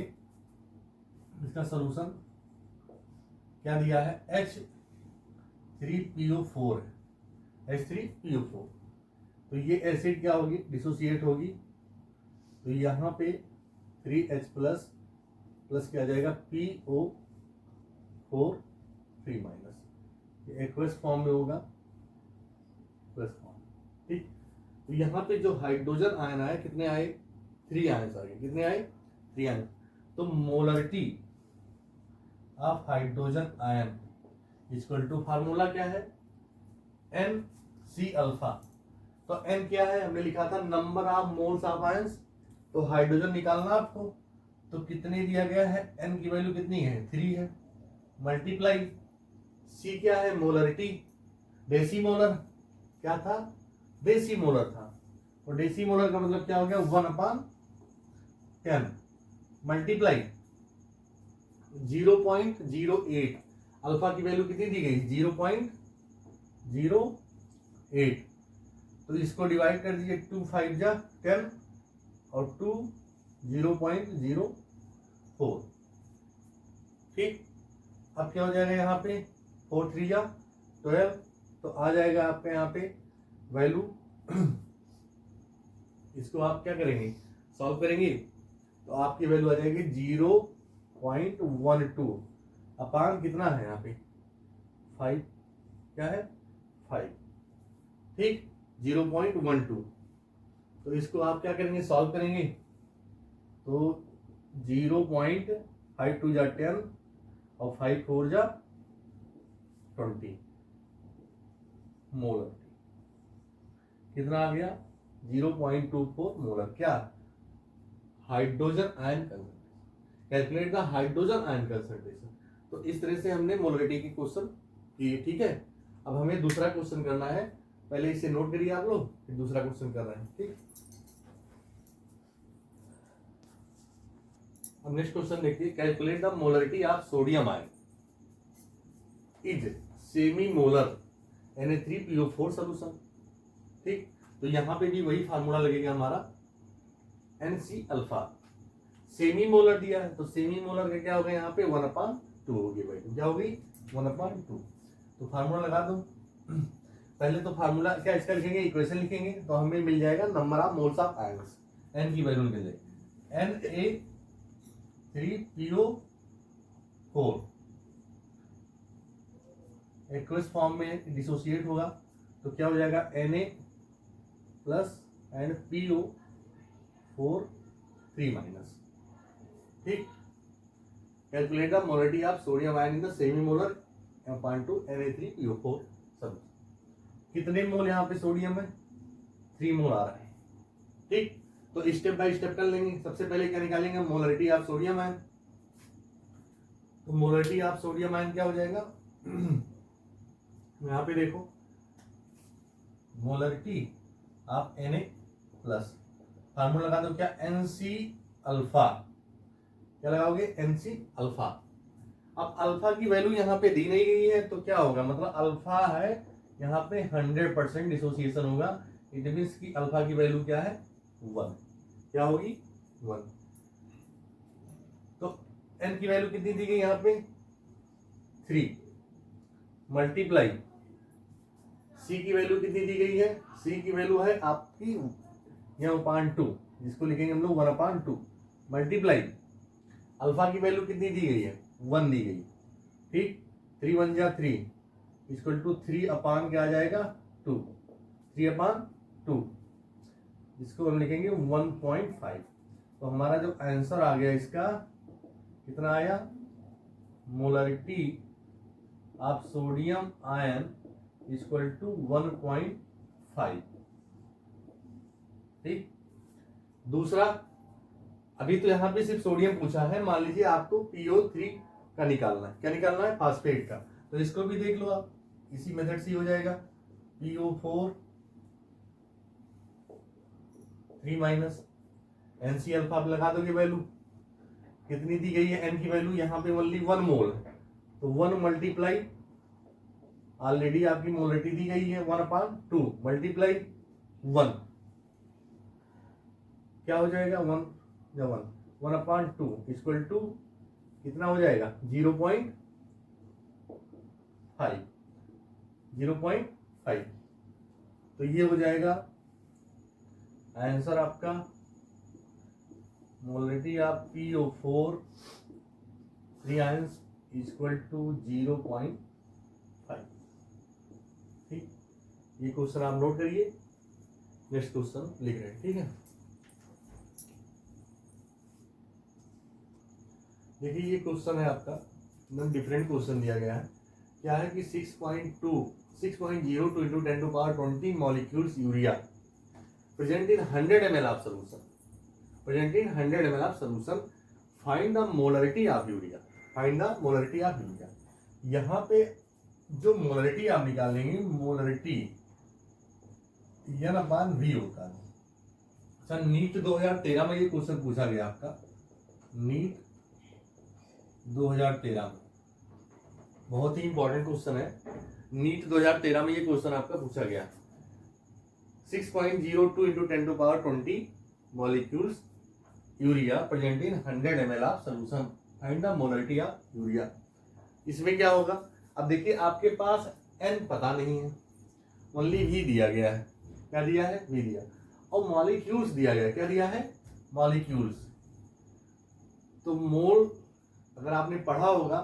इसका सॉल्यूशन क्या दिया है H3PO4 है, H3PO4। तो ये एसिड क्या होगी डिसोसिएट होगी, तो यहाँ पे 3H प्लस क्या आ जाएगा PO4 3 माइनस, एक्वस फॉर्म में होगा प्लस फॉर्म, ठीक। तो यहाँ पे जो हाइड्रोजन आयन आए कितने आए 3 आयन आ गए, कितने आए 3 आयन। तो molarity of hydrogen ion equal to formula क्या है NC अल्फा। तो N क्या है हमने लिखा था number of moles of ions. तो हाइड्रोजन निकालना आपको, तो कितने दिया गया है N की वैल्यू कितनी है 3 है, मल्टीप्लाई C क्या है मोलरिटी, डेसीमोलर क्या था डेसीमोलर था, और डेसीमोलर का मतलब क्या हो गया 1/10 मल्टीप्लाई 0.08। अल्फा की वैल्यू कितनी दी गई 0.08। तो इसको डिवाइड कर दीजिए 2 5 जा 10 और 2 0.04, ठीक। अब क्या हो जाएगा यहाँ पे 4 3 जा 12, तो आ जाएगा आपका यहाँ पे वैल्यू। इसको आप क्या करेंगे सॉल्व करेंगे तो आपकी वैल्यू आ जाएगी 0.12 अपान कितना है यहाँ पे 5, क्या है 5, ठीक 0.12। तो इसको आप क्या करेंगे सॉल्व करेंगे, तो 0.5 2 जा 10 और 5 4 जा 20 मोलर, कितना आ गया 0.24 मोलर, क्या hydrogen ion concentration. Calculate the hydrogen ion concentration. तो इस तरह से हमने मोलरिटी की क्वेश्चन किए, ठीक है। अब हमें दूसरा क्वेश्चन करना है, पहले इसे नोट करिए आप लोग, फिर दूसरा क्वेश्चन कर रहे हैं, ठीक। अब नेक्स्ट क्वेश्चन देखिए, calculate the molarity of sodium ion is semi molar Na3PO4 solution, ठीक। तो यहां पे भी वही फार्मूला लगेगा हमारा NC अल्फा। सेमी मोलर दिया है तो सेमी मोलर का क्या होगा यहाँ पे 1/2 होगी भाई, क्या होगी 1/2। तो फार्मूला लगा दो। पहले तो फार्मूला क्या इसका लिखेंगे इक्वेशन लिखेंगे, तो हमें मिल जाएगा number of moles of ions, N की वैल्यू मिल जाएगी Na3PO4 एक्वस फॉर्म में डिसोसिएट होगा तो क्या हो जाएगा Na प्लस एंड PO4 3-। ठीक, calculate the molarity of sodium ion in the semi molar M/2 Na3PO4 सब। कितने मोल यहाँ पे सोडियम है? 3 मोल आ रहा है। ठीक, तो स्टेप बाय स्टेप कर लेंगे। सबसे पहले क्या निकालेंगे? Molarity of sodium ion. तो मोलरिटी ऑफ सोडियम आयन क्या हो जाएगा? यहाँ पे देखो, molarity of Na plus formula लगा दो क्या? NC alpha. क्या लगाओगे? NC alpha. अब अल्फा की वैल्यू यहाँ पे दी नहीं गई है तो क्या होगा? मतलब अल्फा है यहाँ पे 100% डिसोसिएशन होगा। इट मीन्स की अल्फा की वैल्यू क्या है? 1। क्या होगी? 1। तो n की वैल्यू कितनी दी गई यहाँ पे? 3 मल्टीप्लाई c की वैल्यू कितनी दी गई है? c की वैल्यू है आपकी 1/2, जिसको लिखेंगे हम लोग 1/2 मल्टीप्लाई अल्फा की वैल्यू कितनी दी गई है? 1 दी गई। ठीक, 3 1 जा 3 इक्वल टू 3 अपान क्या आ जाएगा? 2। 3/2 जिसको हम लिखेंगे 1.5। तो हमारा जो आंसर आ गया इसका कितना आया? Molarity of sodium ion equal to 1.5। ठीक, दूसरा, अभी तो यहाँ पे सिर्फ सोडियम पूछा है, मान लीजिए आपको PO3 का निकालना है। क्या निकालना है? फास्फेट का। तो इसको भी देख लो आप, इसी मेथड से हो जाएगा। PO4 3- NC अल्फा आप लगा दोगे वैल्यू कितनी दी गई है? n की वैल्यू यहाँ पे ओनली 1 मोल है तो 1 मल्टीप्लाई ऑलरेडी आपकी मोलरिटी दी गई है 1/2 मल्टीप्लाई 1 क्या हो जाएगा? 1 या 1/2 इक्वल टू कितना हो जाएगा? 0.5। 0.5। तो ये हो जाएगा आंसर आपका। Molarity of PO4 3 ions equal to 0.5। ठीक, ये क्वेश्चन आप नोट करिए। नेक्स्ट क्वेश्चन लिख रहे हैं। ठीक है, देखिए ये क्वेश्चन है आपका, एकदम डिफरेंट क्वेश्चन दिया गया है। क्या है कि 6.02 into 10⁻20 molecules urea present in 100 ml of solution, present in 100 ml of solution, find the molarity of urea, find the molarity of urea। यहाँ पे जो मोलरिटी आप निकालेंगे, मोलरिटी N/V होता है। अच्छा, नीट 2013 में ये क्वेश्चन पूछा गया आपका, नीट 2013 में, बहुत ही इंपॉर्टेंट क्वेश्चन है। नीट 2013 में ये क्वेश्चन आपका पूछा गया। 6.02 into 10⁻20 molecules urea present in 100 ml of solution, find the molarity of urea. इसमें क्या होगा? अब देखिए आपके पास n पता नहीं है, ओनली V दिया गया है। क्या दिया है? V दिया। और मॉलिक्यूल्स दिया गया है। क्या दिया है? मॉलिक्यूल्स। तो मोल अगर आपने पढ़ा होगा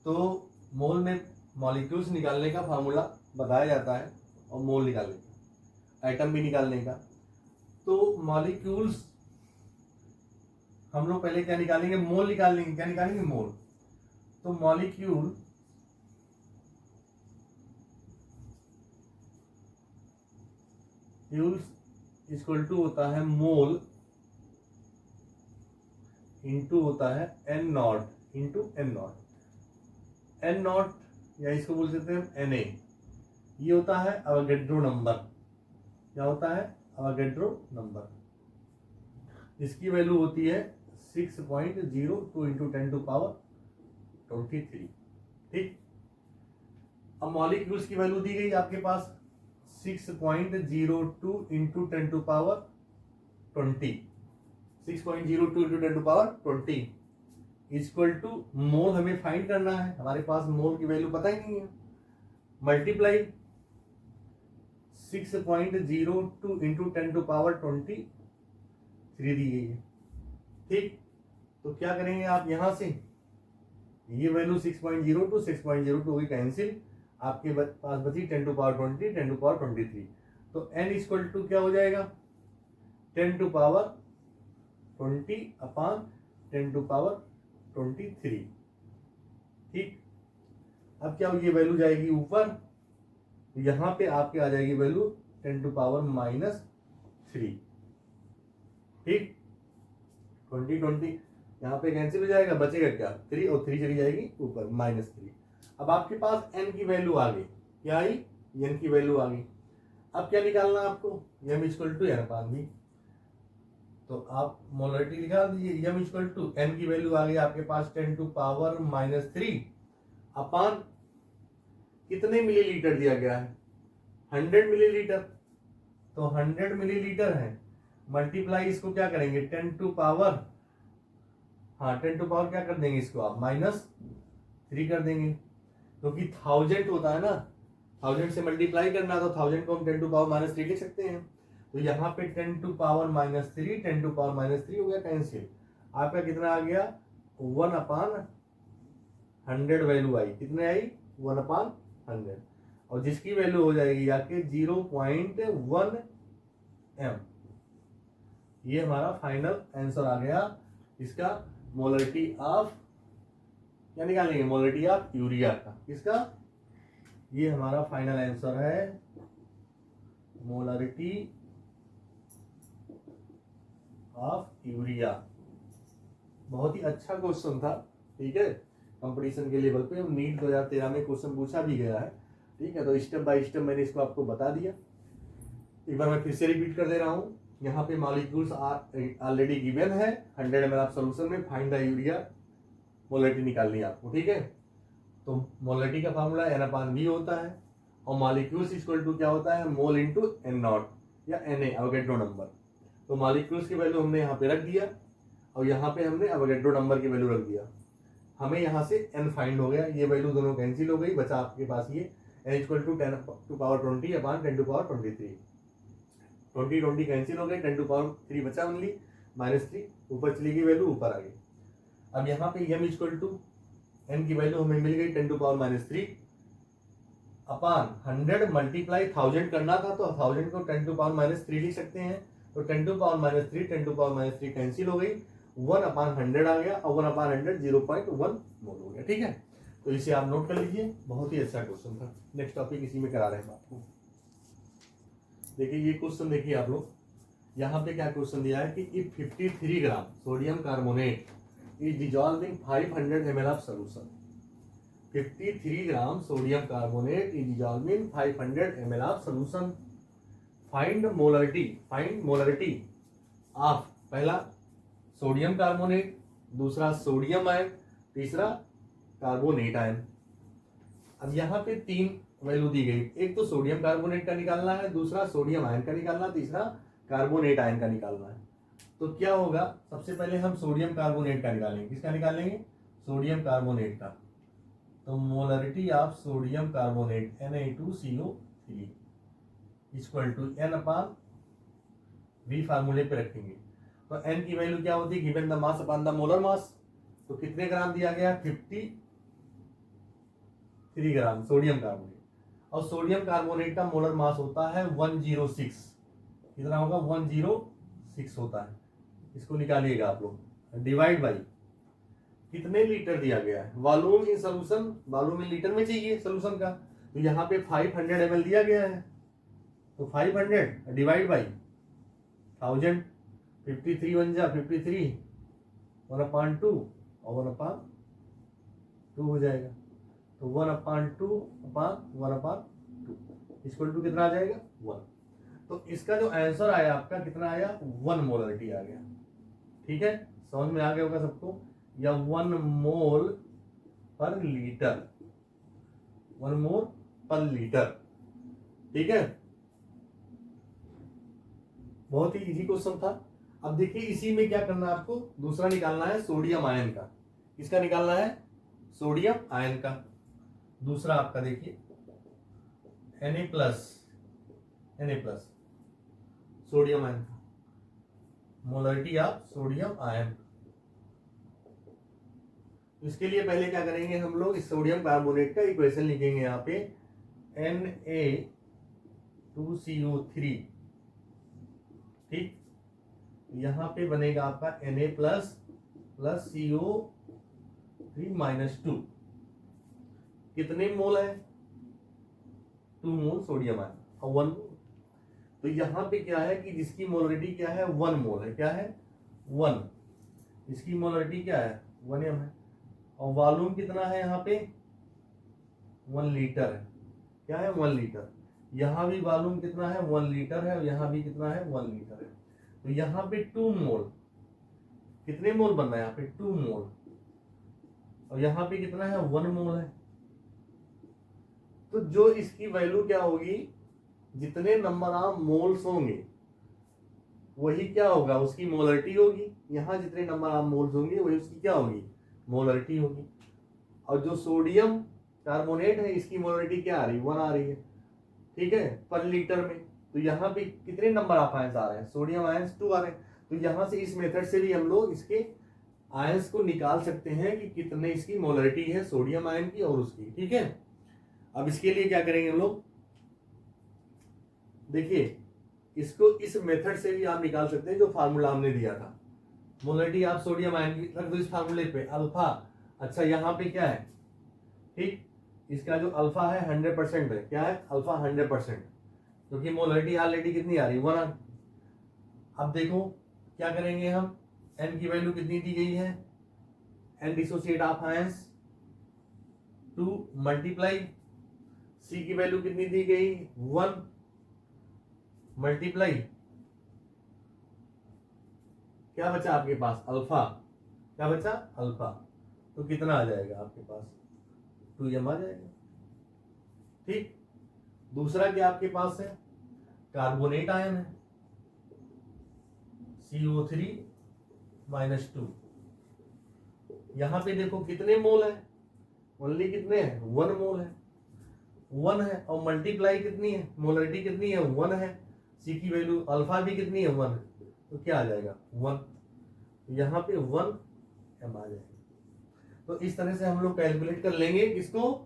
तो मोल में मॉलिक्यूल्स निकालने का फार्मूला बताया जाता है और मोल निकालने का, एटम भी निकालने का। तो मॉलिक्यूल्स हम लोग पहले क्या निकालेंगे? मोल निकालेंगे। क्या निकालेंगे? मोल। तो मॉलिक्यूल इक्वल टू होता है मोल इंटू होता है N0 इंटू N0। N0 या इसको बोल देते हैं Na, ये होता है अवोगाड्रो नंबर। क्या होता है? Avogadro number. इसकी वैल्यू होती है 6.02 इंटू 10⁻23। ठीक, अब मॉलिक्यूल्स की वैल्यू दी गई आपके पास 6.02 इंटू 10⁻20, 6.02 इंटू 10⁻20 इक्वल टू मोल हमें फाइंड करना है। हमारे पास मोल की वैल्यू पता ही नहीं है। मल्टीप्लाई 6.02 इंटू 10⁻23 दी गई है। ठीक, तो क्या करेंगे आप यहां से? ये वैल्यू 6.02 6.02 होगी कैंसिल, आपके पास बची 10 टू पावर 20, 10 टू पावर 23। तो n इक्वल टू क्या हो जाएगा 10 to power 20 upon 10 to power 23। ठीक, अब क्या ये वैल्यू जाएगी ऊपर, यहां पे आपके आ जाएगी वैल्यू 10 टू पावर -3। ठीक, 20 यहाँ पे कैंसिल हो जाएगा, बचेगा क्या 3 और 3 चली जाएगी ऊपर -3। अब आपके पास n की वैल्यू आ गई, क्या आई n की वैल्यू आ गई। अब क्या निकालना है आपको, m equal to n upon v। तो आप मोलरिटी निकाल दीजिए, m इक्वल टू n की वैल्यू आ गई आपके पास 10 टू पावर -3 अपान कितने मिलीलीटर दिया गया है 100 मिलीलीटर। तो 100 मिलीलीटर है, मल्टीप्लाई इसको क्या करेंगे 10 टू पावर, हाँ 10 टू पावर क्या कर देंगे इसको आप -3 कर देंगे, क्योंकि 1000 होता है ना, 1000 से मल्टीप्लाई करना, तो 1000 को हम 10 टू पावर -3 लिख सकते हैं। तो यहाँ पे 10 टू पावर -3, 10 टू पावर -3 हो गया कैंसिल, आपका कितना आ गया 1 अपान 100 वैल्यू आई, कितने आई 1 अपान 100, और जिसकी वैल्यू हो जाएगी आके 0.1 m। ये हमारा फाइनल आंसर आ गया इसका, मोलरिटी ऑफ, क्या निकालेंगे मोलरिटी ऑफ यूरिया का, किसका, ये हमारा फाइनल आंसर है मोलरिटी ऑफ यूरिया। बहुत ही अच्छा क्वेश्चन था, ठीक है, कंपटीशन के लेवल पे नीट 2013 में क्वेश्चन पूछा भी गया है। ठीक है, तो स्टेप बाय स्टेप मैंने इसको आपको बता दिया। एक बार मैं फिर से रिपीट कर दे रहा हूँ, यहाँ पे मॉलिक्यूल्स ऑलरेडी गिवन है, 100 ml ऑफ सोल्यूशन में फाइंड द यूरिया मोलरिटी निकालनी है आपको। ठीक है, तो मोलरिटी का फार्मूला n/v होता है, और मॉलिक्यूल्स इक्वल टू क्या होता है मोल इंटू n0 या Na अवोगैड्रो नंबर। तो मॉलिक्यूल्स की वैल्यू हमने यहाँ पे रख दिया, और यहाँ पे हमने अवोगैड्रो नंबर की वैल्यू रख दिया, हमें यहाँ से n फाइंड हो गया, ये वैल्यू दोनों कैंसिल हो गई, बचा आपके पास ये n equal to 10 to power 20 upon 10 to power 23। 20 cancel हो गए, 10 टू पावर 3 बचा ओनली -3, ऊपर चली गई वैल्यू, ऊपर आ गई। अब यहाँ पे m इक्वल टू n की वैल्यू हमें मिल गई 10 टू पावर -3 अपान 100 मल्टीप्लाई 1000 करना था, तो 1000 को 10 टू पावर -3 लिख सकते हैं। तो 10 to power -3 10 to power -3 cancel हो गई, 1 अपान 100 आ गया, और 1 अपान 100 0.1 मोल हो गया। ठीक है, तो इसे आप नोट कर लीजिए, बहुत ही अच्छा क्वेश्चन था। नेक्स्ट टॉपिक इसी में करा रहे हैं आपको। देखिए ये क्वेश्चन देखिए आप लोग, यहाँ पे क्या क्वेश्चन दिया है कि if 53 gram sodium carbonate is dissolve in 500 ml of solution, 53 gram sodium carbonate is dissolve in 500 ml of solution, find molarity of पहला सोडियम कार्बोनेट, दूसरा सोडियम आयन, तीसरा कार्बोनेट आयन। अब यहाँ पे 3 वैल्यू दी गई, एक तो सोडियम कार्बोनेट का निकालना है, दूसरा सोडियम आयन का निकालना, तीसरा कार्बोनेट आयन का निकालना है। तो क्या होगा, सबसे पहले हम सोडियम कार्बोनेट का निकालेंगे, किसका निकालेंगे सोडियम कार्बोनेट का। तो molarity of sodium carbonate Na2CO3 equal to n upon v फार्मूले पे रखेंगे। तो n की वैल्यू क्या होती है given the mass upon the molar mass, तो कितने ग्राम दिया गया 53 ग्राम सोडियम कार्बोनेट, और सोडियम कार्बोनेट का मोलर मास होता है 106, कितना होगा 106 होता है। इसको निकालिएगा आप लोग, डिवाइड बाई कितने लीटर दिया गया है, volume in solution, volume in litre में चाहिए सोल्यूशन का, तो यहाँ पे 500 ml दिया गया है, तो 500 डिवाइड बाई 1000, 53 बन जा 53, 1/2 और 1/2 हो जाएगा, तो 1/2 इक्वल टू कितना आ जाएगा 1। तो इसका जो आंसर आया आपका कितना आया 1 मोलरिटी आ गया। ठीक है, समझ में आ गया होगा सबको, या 1 मोल पर लीटर, 1 मोल पर लीटर। ठीक है, बहुत ही इजी क्वेश्चन था। अब देखिए इसी में क्या करना है आपको, दूसरा निकालना है सोडियम आयन का, किसका निकालना है सोडियम आयन का। दूसरा आपका देखिए Na प्लस सोडियम आयन का, मोलरिटी ऑफ सोडियम आयन। इसके लिए पहले क्या करेंगे हम लोग, इस सोडियम कार्बोनेट का इक्वेशन लिखेंगे यहाँ पे Na2CO3, ठीक। यहाँ पे बनेगा आपका Na प्लस CO3-2, कितने मोल है? 2 मोल सोडियम आयन और 1 मोल। तो यहाँ पे क्या है कि जिसकी मोलरिटी क्या है? 1 मोल है। क्या है? 1। इसकी मोलरिटी क्या है? 1 m है। और वॉल्यूम कितना है यहाँ पे? 1 लीटर है। क्या है? 1 लीटर। यहाँ भी वॉल्यूम कितना है? 1 लीटर है। और यहाँ भी कितना है? 1 लीटर है। तो यहाँ पे 2 मोल, कितने मोल बन रहा है यहाँ पे? 2 मोल। और यहाँ पे कितना है? 1 मोल है। तो जो इसकी वैल्यू क्या होगी? जितने नंबर ऑफ मोल्स होंगे वही क्या होगा? उसकी मोलरिटी होगी। यहाँ जितने नंबर ऑफ मोल्स होंगे वही उसकी क्या होगी? मोलरिटी होगी। और जो सोडियम कार्बोनेट है इसकी मोलरिटी क्या आ रही है? 1 आ रही है, ठीक है, पर लीटर में। तो यहाँ पे कितने नंबर ऑफ आयंस आ रहे हैं? सोडियम आयंस 2 आ रहे हैं। तो यहाँ से इस मेथड से भी हम लोग इसके आयंस को निकाल सकते हैं कि कितने इसकी मोलरिटी है सोडियम आयन की और उसकी, ठीक है। अब इसके लिए क्या करेंगे हम लोग? देखिए, इसको इस मेथड से भी आप निकाल सकते हैं जो फार्मूला हमने दिया था। मोलरिटी आप सोडियम आयन की रख दो इस फार्मूले पे, अल्फा। अच्छा, यहाँ पे क्या है? ठीक, इसका जो अल्फा है 100% है। क्या है? अल्फा 100%, क्योंकि मोलरिटी ऑलरेडी कितनी आ रही? 1। अब देखो क्या करेंगे हम? एन की वैल्यू कितनी दी गई है? N dissociate of ions 2 multiply C की वैल्यू कितनी दी गई? 1 मल्टीप्लाई क्या बचा आपके पास? अल्फा। क्या बचा? अल्फा। तो कितना आ जाएगा आपके पास? 2m आ जाएगा, ठीक। दूसरा क्या आपके पास है? कार्बोनेट आयन है, CO3-2। यहां पे देखो कितने मोल है? ओनली कितने हैं? 1 मोल है। 1 है और मल्टीप्लाई कितनी है? मोलरिटी कितनी है? 1 है। सी की वैल्यू अल्फा भी कितनी है? 1 है। तो क्या आ जाएगा? 1। यहाँ पे 1 m आ जाएगा। तो इस तरह से हम लोग कैलकुलेट कर लेंगे। किसको?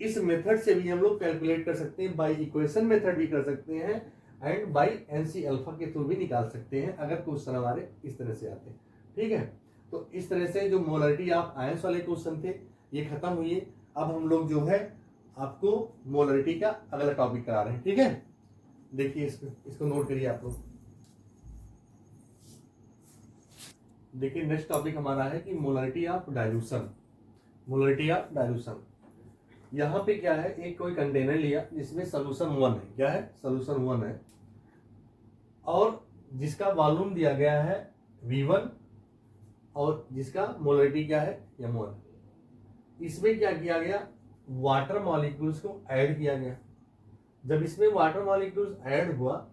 इस मेथड से भी हम लोग कैलकुलेट कर सकते हैं, बाय इक्वेशन मेथड भी कर सकते हैं, एंड बाय एनसी अल्फा के थ्रू भी निकाल सकते हैं अगर क्वेश्चन हमारे इस तरह से आते हैं, ठीक है। तो इस तरह से जो मोलरिटी ऑफ आयंस वाले क्वेश्चन थे ये खत्म हुए। अब हम लोग जो है आपको मोलरिटी का अगला टॉपिक करा रहे हैं, ठीक है। देखिए इसको नोट करिए आप लोग। देखिए नेक्स्ट टॉपिक हमारा है कि molarity of dilution. Molarity of dilution, यहाँ पे क्या है? एक कोई कंटेनर लिया जिसमें सोल्यूशन 1 है। क्या है? सोल्यूशन 1 है और जिसका वॉल्यूम दिया गया है V1 और जिसका मोलरिटी क्या है? M1। इसमें क्या किया गया? वाटर मॉलिक्यूल्स को ऐड किया गया। जब इसमें वाटर मॉलिक्यूल्स ऐड हुआ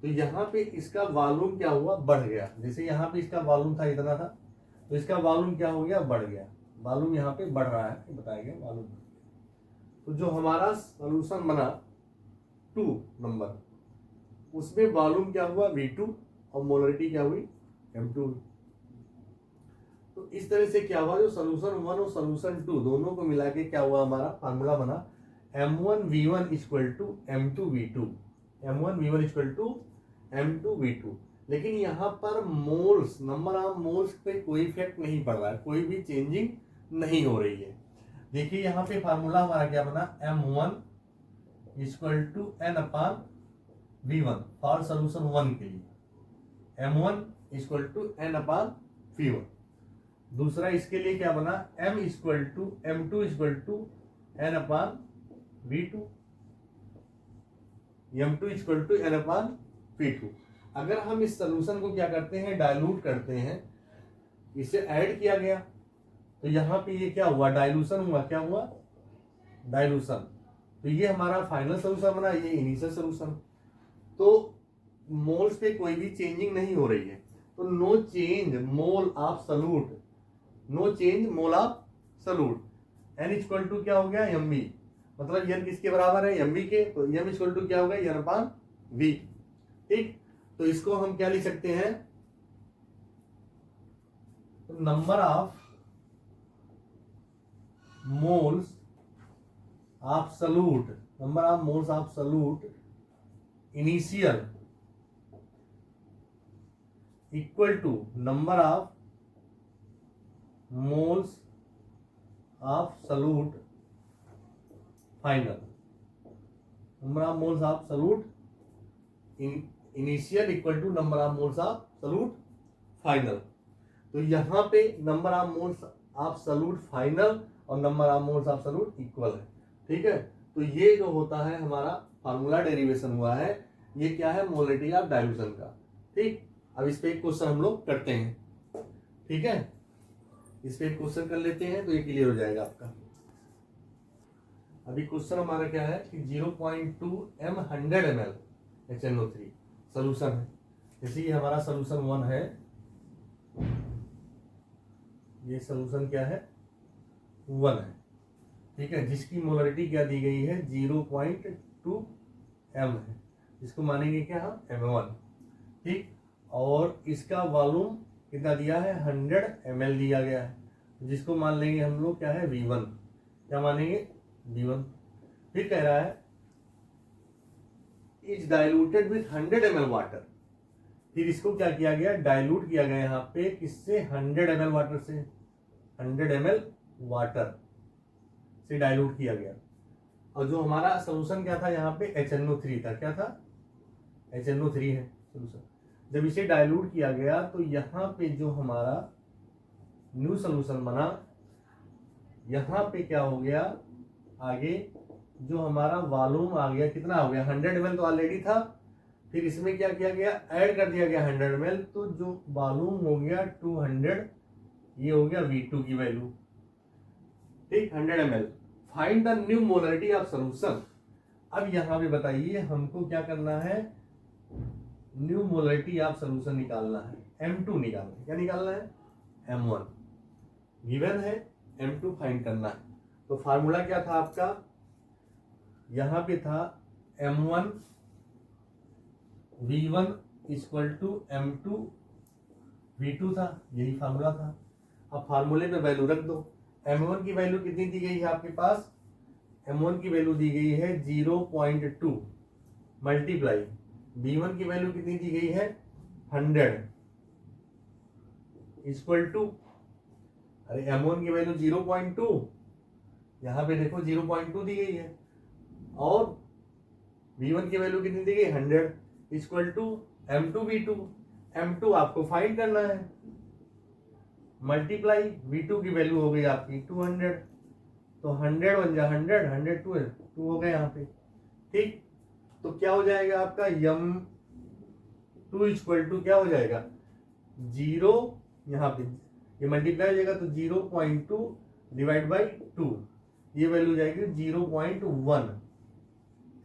तो यहाँ पे इसका वॉल्यूम क्या हुआ? बढ़ गया। जैसे यहाँ पे इसका वॉल्यूम था इतना था, तो इसका वॉल्यूम क्या हो गया? बढ़ गया। वॉल्यूम यहाँ पे बढ़ रहा है, बताया गया वॉल्यूम। तो जो हमारा सॉल्यूशन बना 2 नंबर, उसमें वॉल्यूम क्या हुआ? V2 और मोलरिटी क्या हुई? M2। तो इस तरह से क्या हुआ? जो सॉल्यूशन 1 और सॉल्यूशन 2 दोनों को मिला के क्या हुआ? हमारा फार्मूला बना M1V1 = M2V2। M1V1 = M2V2। लेकिन यहाँ पर मोल्स, नंबर ऑफ मोल्स पे कोई इफेक्ट नहीं पड़ रहा है, कोई भी चेंजिंग नहीं हो रही है। देखिए यहाँ पे फार्मूला हमारा क्या बना? M1 = N/V1 फॉर सॉल्यूशन 1 के लिए। M1 = N/V1। दूसरा इसके लिए क्या बना? M2 = N/V2। M2 = N/V2। अगर हम इस सॉल्यूशन को क्या करते हैं? डाइल्यूट करते हैं, इसे ऐड किया गया तो यहाँ पे ये क्या हुआ? डाइल्यूशन हुआ। क्या हुआ? डाइल्यूशन। तो ये हमारा फाइनल सॉल्यूशन बना, ये इनिशियल सॉल्यूशन। तो मोल्स पे कोई भी चेंजिंग नहीं हो रही है, तो no change mole of solute, no change mole of solute. n = क्या हो गया? mv, मतलब n किसके बराबर है? mv के। तो m = क्या होगा? n/v, ठीक। तो इसको हम क्या लिख सकते हैं? Number of moles of solute number of moles of solute initial equal to number of moles of solute final. Number of moles of solute initial equal to number of moles of solute final. तो यहाँ पे number of moles of solute final और number of moles of solute equal है। ठीक है, तो ये जो होता है हमारा फार्मूला डेरिवेशन हुआ है, ये क्या है, मोलरिटी ऑफ डाइल्यूशन का। ठीक, अब इस पे एक क्वेश्चन हम लोग करते हैं। ठीक है, इस पे एक क्वेश्चन कर लेते हैं तो ये क्लियर हो जाएगा आपका। अभी क्वेश्चन हमारा क्या है कि 0.2 m 100 ml HNO3 सोल्यूशन है। जैसे ये हमारा सोल्यूशन 1 है, ये सोल्यूशन क्या है, 1 है। ठीक है, जिसकी मोलरिटी क्या दी गई है, 0.2 m है, जिसको मानेंगे क्या हम, m1। ठीक, और इसका वॉल्यूम कितना दिया है, 100 ml दिया गया है, जिसको मान लेंगे हम लोग क्या है, V1। क्या मानेंगे, V1। फिर कह रहा है is diluted with 100 ml water. फिर इसको क्या किया गया, डाइल्यूट किया गया यहाँ पे किससे, 100 ml वाटर से, 100 ml वाटर से डाइल्यूट किया गया। और जो हमारा सोल्यूशन क्या था यहाँ पे, HNO3 था। क्या था, HNO3 है सोल्यूशन। जब इसे डाइल्यूट किया गया तो यहाँ पे जो हमारा न्यू सोल्यूशन बना, यहाँ पे क्या हो गया, आगे जो हमारा वॉल्यूम आ गया, कितना हो गया, 100 ml तो ऑलरेडी था। फिर इसमें क्या किया गया, ऐड कर दिया गया 100 ml, तो जो वॉल्यूम हो गया 200, ये हो गया V2 की वैल्यू। ठीक, 100 ml। Find the new molarity of solution. अब यहाँ पे बताइए हमको क्या करना है, न्यू मोलरिटी ऑफ सोल्यूशन निकालना है, M2 निकालना है। क्या निकालना है, M1 गिवन है, M2 फाइंड करना है। तो फार्मूला क्या था आपका, यहाँ पे था M1 V1 equal to M2 V2 था, यही फार्मूला था। अब फार्मूले पे वैल्यू रख दो। M1 की वैल्यू कितनी दी गई है आपके पास, M1 की वैल्यू दी गई है 0.2 मल्टीप्लाई, V1 की वैल्यू कितनी दी गई है, 100 इक्वल टू, अरे M1 की वैल्यू 0.2, यहाँ पे देखो 0.2 दी गई है, और V1 की वैल्यू कितनी दी गई, 100 equal to M2 V2। M2 आपको फाइंड करना है, मल्टीप्लाई V2 की वैल्यू हो गई आपकी 200, तो 100 बन जा 100, 100 2 हो गए यहाँ पे। ठीक, तो क्या हो जाएगा आपका, M2 इक्वल टू क्या हो जाएगा, 0, यहाँ पे ये मल्टीप्लाई हो जाएगा तो 0.2 डिवाइड बाई 2, ये वैल्यू जाएगी 0.1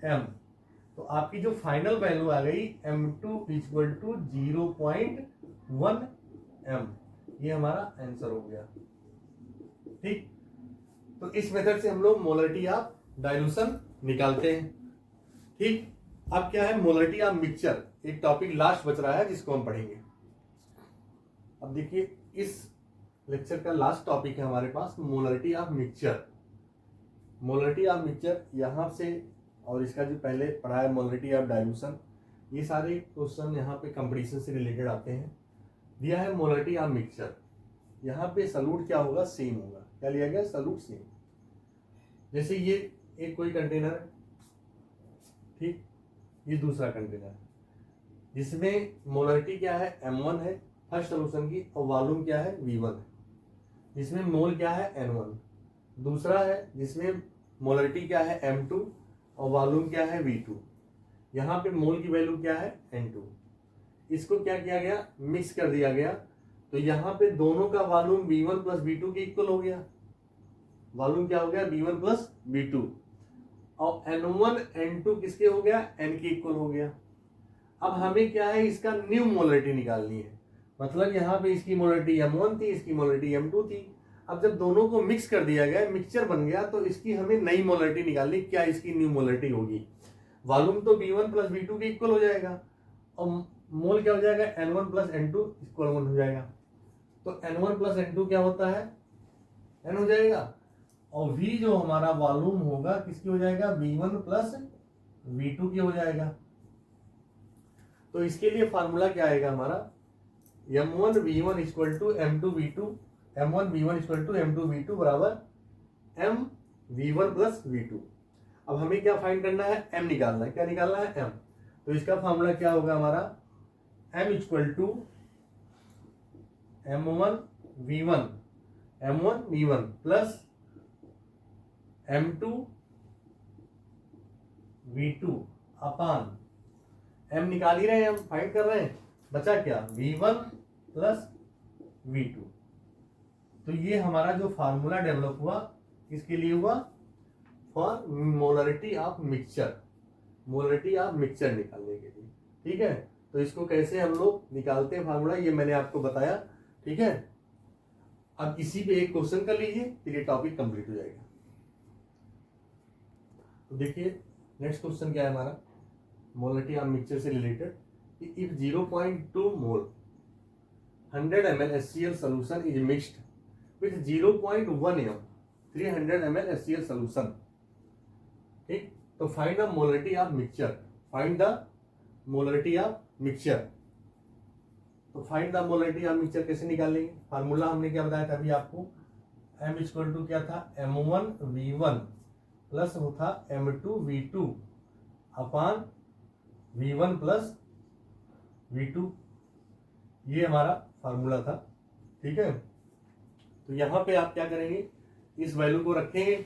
m। तो आपकी जो फाइनल वैल्यू आ गई M2 इक्वल टू 0.1 m, ये हमारा आंसर हो गया। ठीक, तो इस मेथड से हम लोग मोलरिटी ऑफ डाइल्यूशन निकालते हैं। ठीक, अब क्या है, मोलरिटी ऑफ मिक्सचर, एक टॉपिक लास्ट बच रहा है जिसको हम पढ़ेंगे। अब देखिए इस लेक्चर का लास्ट टॉपिक है हमारे पास, molarity of mixture. Molarity of mixture यहाँ से, और इसका जो पहले पढ़ा है मोलरिटी ऑफ डाइल्यूशन, ये सारे क्वेश्चन यहाँ पे कंपटीशन से रिलेटेड आते हैं। दिया है मोलरिटी ऑफ मिक्सचर, यहाँ पे सॉल्यूट क्या होगा, सेम होगा। क्या लिया गया, सॉल्यूट सेम। जैसे ये एक कोई कंटेनर है, ठीक, ये दूसरा कंटेनर है, जिसमें मोलरिटी क्या है, M1 है फर्स्ट सोल्यूशन की, और वॉल्यूम क्या है, V1 है, जिसमें मोल क्या है, N1। दूसरा है जिसमें मोलरिटी क्या है, M2, और वॉल्यूम क्या है, V2। यहाँ पे मोल की वैल्यू क्या है, N2। इसको क्या किया गया, मिक्स कर दिया गया, तो यहाँ पे दोनों का वॉल्यूम V1 प्लस V2 के इक्वल हो गया। वॉल्यूम क्या हो गया, V1 प्लस V2, और N1 N2 किसके हो गया, N के इक्वल हो गया। अब हमें क्या है, इसका न्यू मोलरिटी निकालनी है। मतलब यहाँ पे इसकी मोलरिटी M1 थी, इसकी मोलरिटी M2 थी। अब जब दोनों को मिक्स कर दिया गया, मिक्सचर बन गया, तो इसकी हमें नई मोलरिटी निकालनी। क्या इसकी न्यू मोलरिटी होगी, वॉल्यूम तो V1 प्लस V2 के इक्वल हो जाएगा, और मोल क्या हो जाएगा, N1 प्लस N2 इक्वल 1 हो जाएगा। तो N1 प्लस N2 क्या होता है, N हो जाएगा, और V जो हमारा वॉल्यूम होगा किसकी हो जाएगा, V1 प्लस V2 की हो जाएगा। तो इसके लिए फार्मूला क्या आएगा हमारा, M1V1 equal to M2V2, M1V1 equal to M2V2 बराबर MV1 प्लस V2। अब हमें क्या फाइंड करना है, M निकालना है। क्या निकालना है, M। तो इसका फार्मूला क्या होगा हमारा, M equal to M1V1 plus M2V2 upon, M निकाल ही रहे हैं, हम फाइंड कर रहे हैं, बचा क्या, V1 प्लस V2। तो ये हमारा जो फार्मूला डेवलप हुआ किसके लिए हुआ, for molarity of mixture, molarity of mixture निकालने के लिए। ठीक है, तो इसको कैसे हम लोग निकालते हैं फार्मूला, ये मैंने आपको बताया। ठीक है, अब इसी पे एक क्वेश्चन कर लीजिए, फिर ये टॉपिक कंप्लीट हो जाएगा। तो देखिए नेक्स्ट क्वेश्चन क्या है हमारा, मोलरिटी ऑफ मिक्सचर से related, if 0.2 mole 100 ml HCl solution is mixed with 0.1 m 300 ml HCl solution। ठीक, तो find the molarity of mixture, find the molarity of mixture. तो find the molarity of mixture कैसे निकालेंगे, formula हमने क्या बताया था अभी आपको, M इक्वल टू क्या था, M1V1 प्लस वो था M2V2 अपान V1 प्लस V2, ये हमारा फार्मूला था। ठीक है, तो यहां पे आप क्या करेंगे, इस वैल्यू को रखेंगे,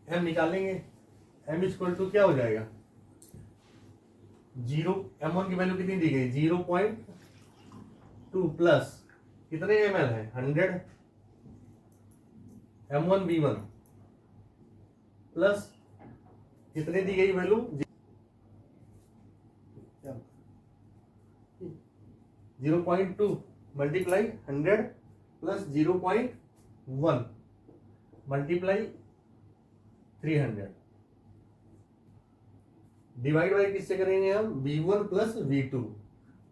M निकालेंगे, M इक्वल टू क्या हो जाएगा, 0, M1 की वैल्यू कितनी दी गई, 0.2 प्लस कितने ml है, 100, M1V1 प्लस कितने दी गई value, 0.2 multiply 100 plus 0.1 multiply 300 divide by किससे करेंगे हम, V1 प्लस V2।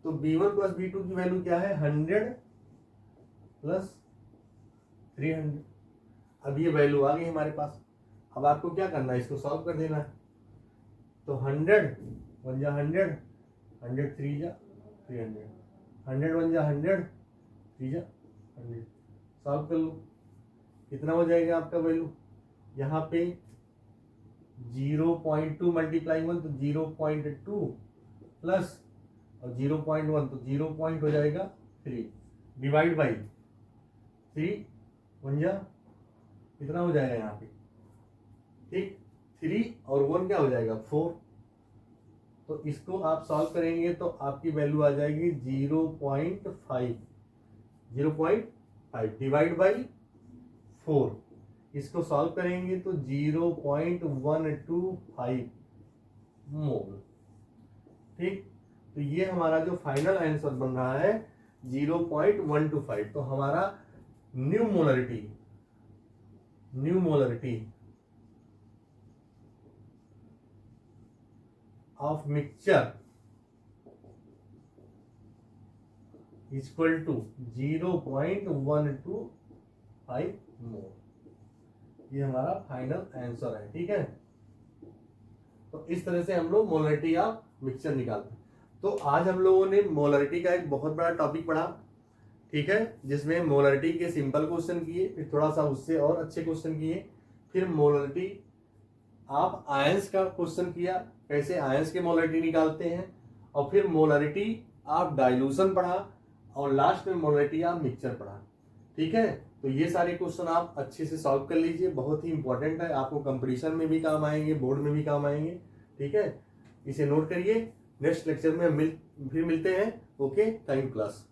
तो V1 प्लस V2 की वैल्यू क्या है, 100 प्लस 300। अब ये वैल्यू आ गई हमारे पास। अब आपको क्या करना है, इसको सॉल्व कर देना है। तो 100 1 जा 100, 100 3 जा 300, 100 1 जा 100, 3 जा 100, सॉल्व कर लो, कितना हो जाएगा आपका वैल्यू, यहाँ पे 0.2 मल्टीप्लाई 1 तो 0.2 प्लस और 0.1 तो 0 पॉइंट हो जाएगा 3 डिवाइड बाई 3 1 जा कितना हो जाएगा यहाँ पे, ठीक, 3 और 1 क्या हो जाएगा 4। तो इसको आप सॉल्व करेंगे तो आपकी वैल्यू आ जाएगी 0.5 डिवाइड बाई 4। इसको सॉल्व करेंगे तो 0.125 मोल। ठीक, तो ये हमारा जो फाइनल आंसर बन रहा है 0.125। तो हमारा new molarity of mixture equal to 0.125 mole. ये हमारा फाइनल आंसर है। ठीक है, तो इस तरह से हम लोग मोलरिटी ऑफ मिक्सचर निकालते हैं। तो आज हम लोगों ने मोलरिटी का एक बहुत बड़ा टॉपिक पढ़ा, ठीक है, जिसमें मोलरिटी के सिंपल क्वेश्चन किए, फिर थोड़ा सा उससे और अच्छे क्वेश्चन किए, फिर मोलरिटी ऑफ आयंस का क्वेश्चन किया, कैसे आयंस के मोलरिटी निकालते हैं, और फिर मोलरिटी ऑफ डाइल्यूशन पढ़ा, और लास्ट में मोलरिटी ऑफ मिक्सचर पढ़ा। ठीक है, तो ये सारे क्वेश्चन आप अच्छे से सॉल्व कर लीजिए, बहुत ही इंपॉर्टेंट है, आपको कंपटीशन में भी काम आएंगे, बोर्ड में भी काम आएंगे। ठीक है, इसे नोट करिए। नेक्स्ट लेक्चर में फिर मिलते हैं। Okay, thank you class.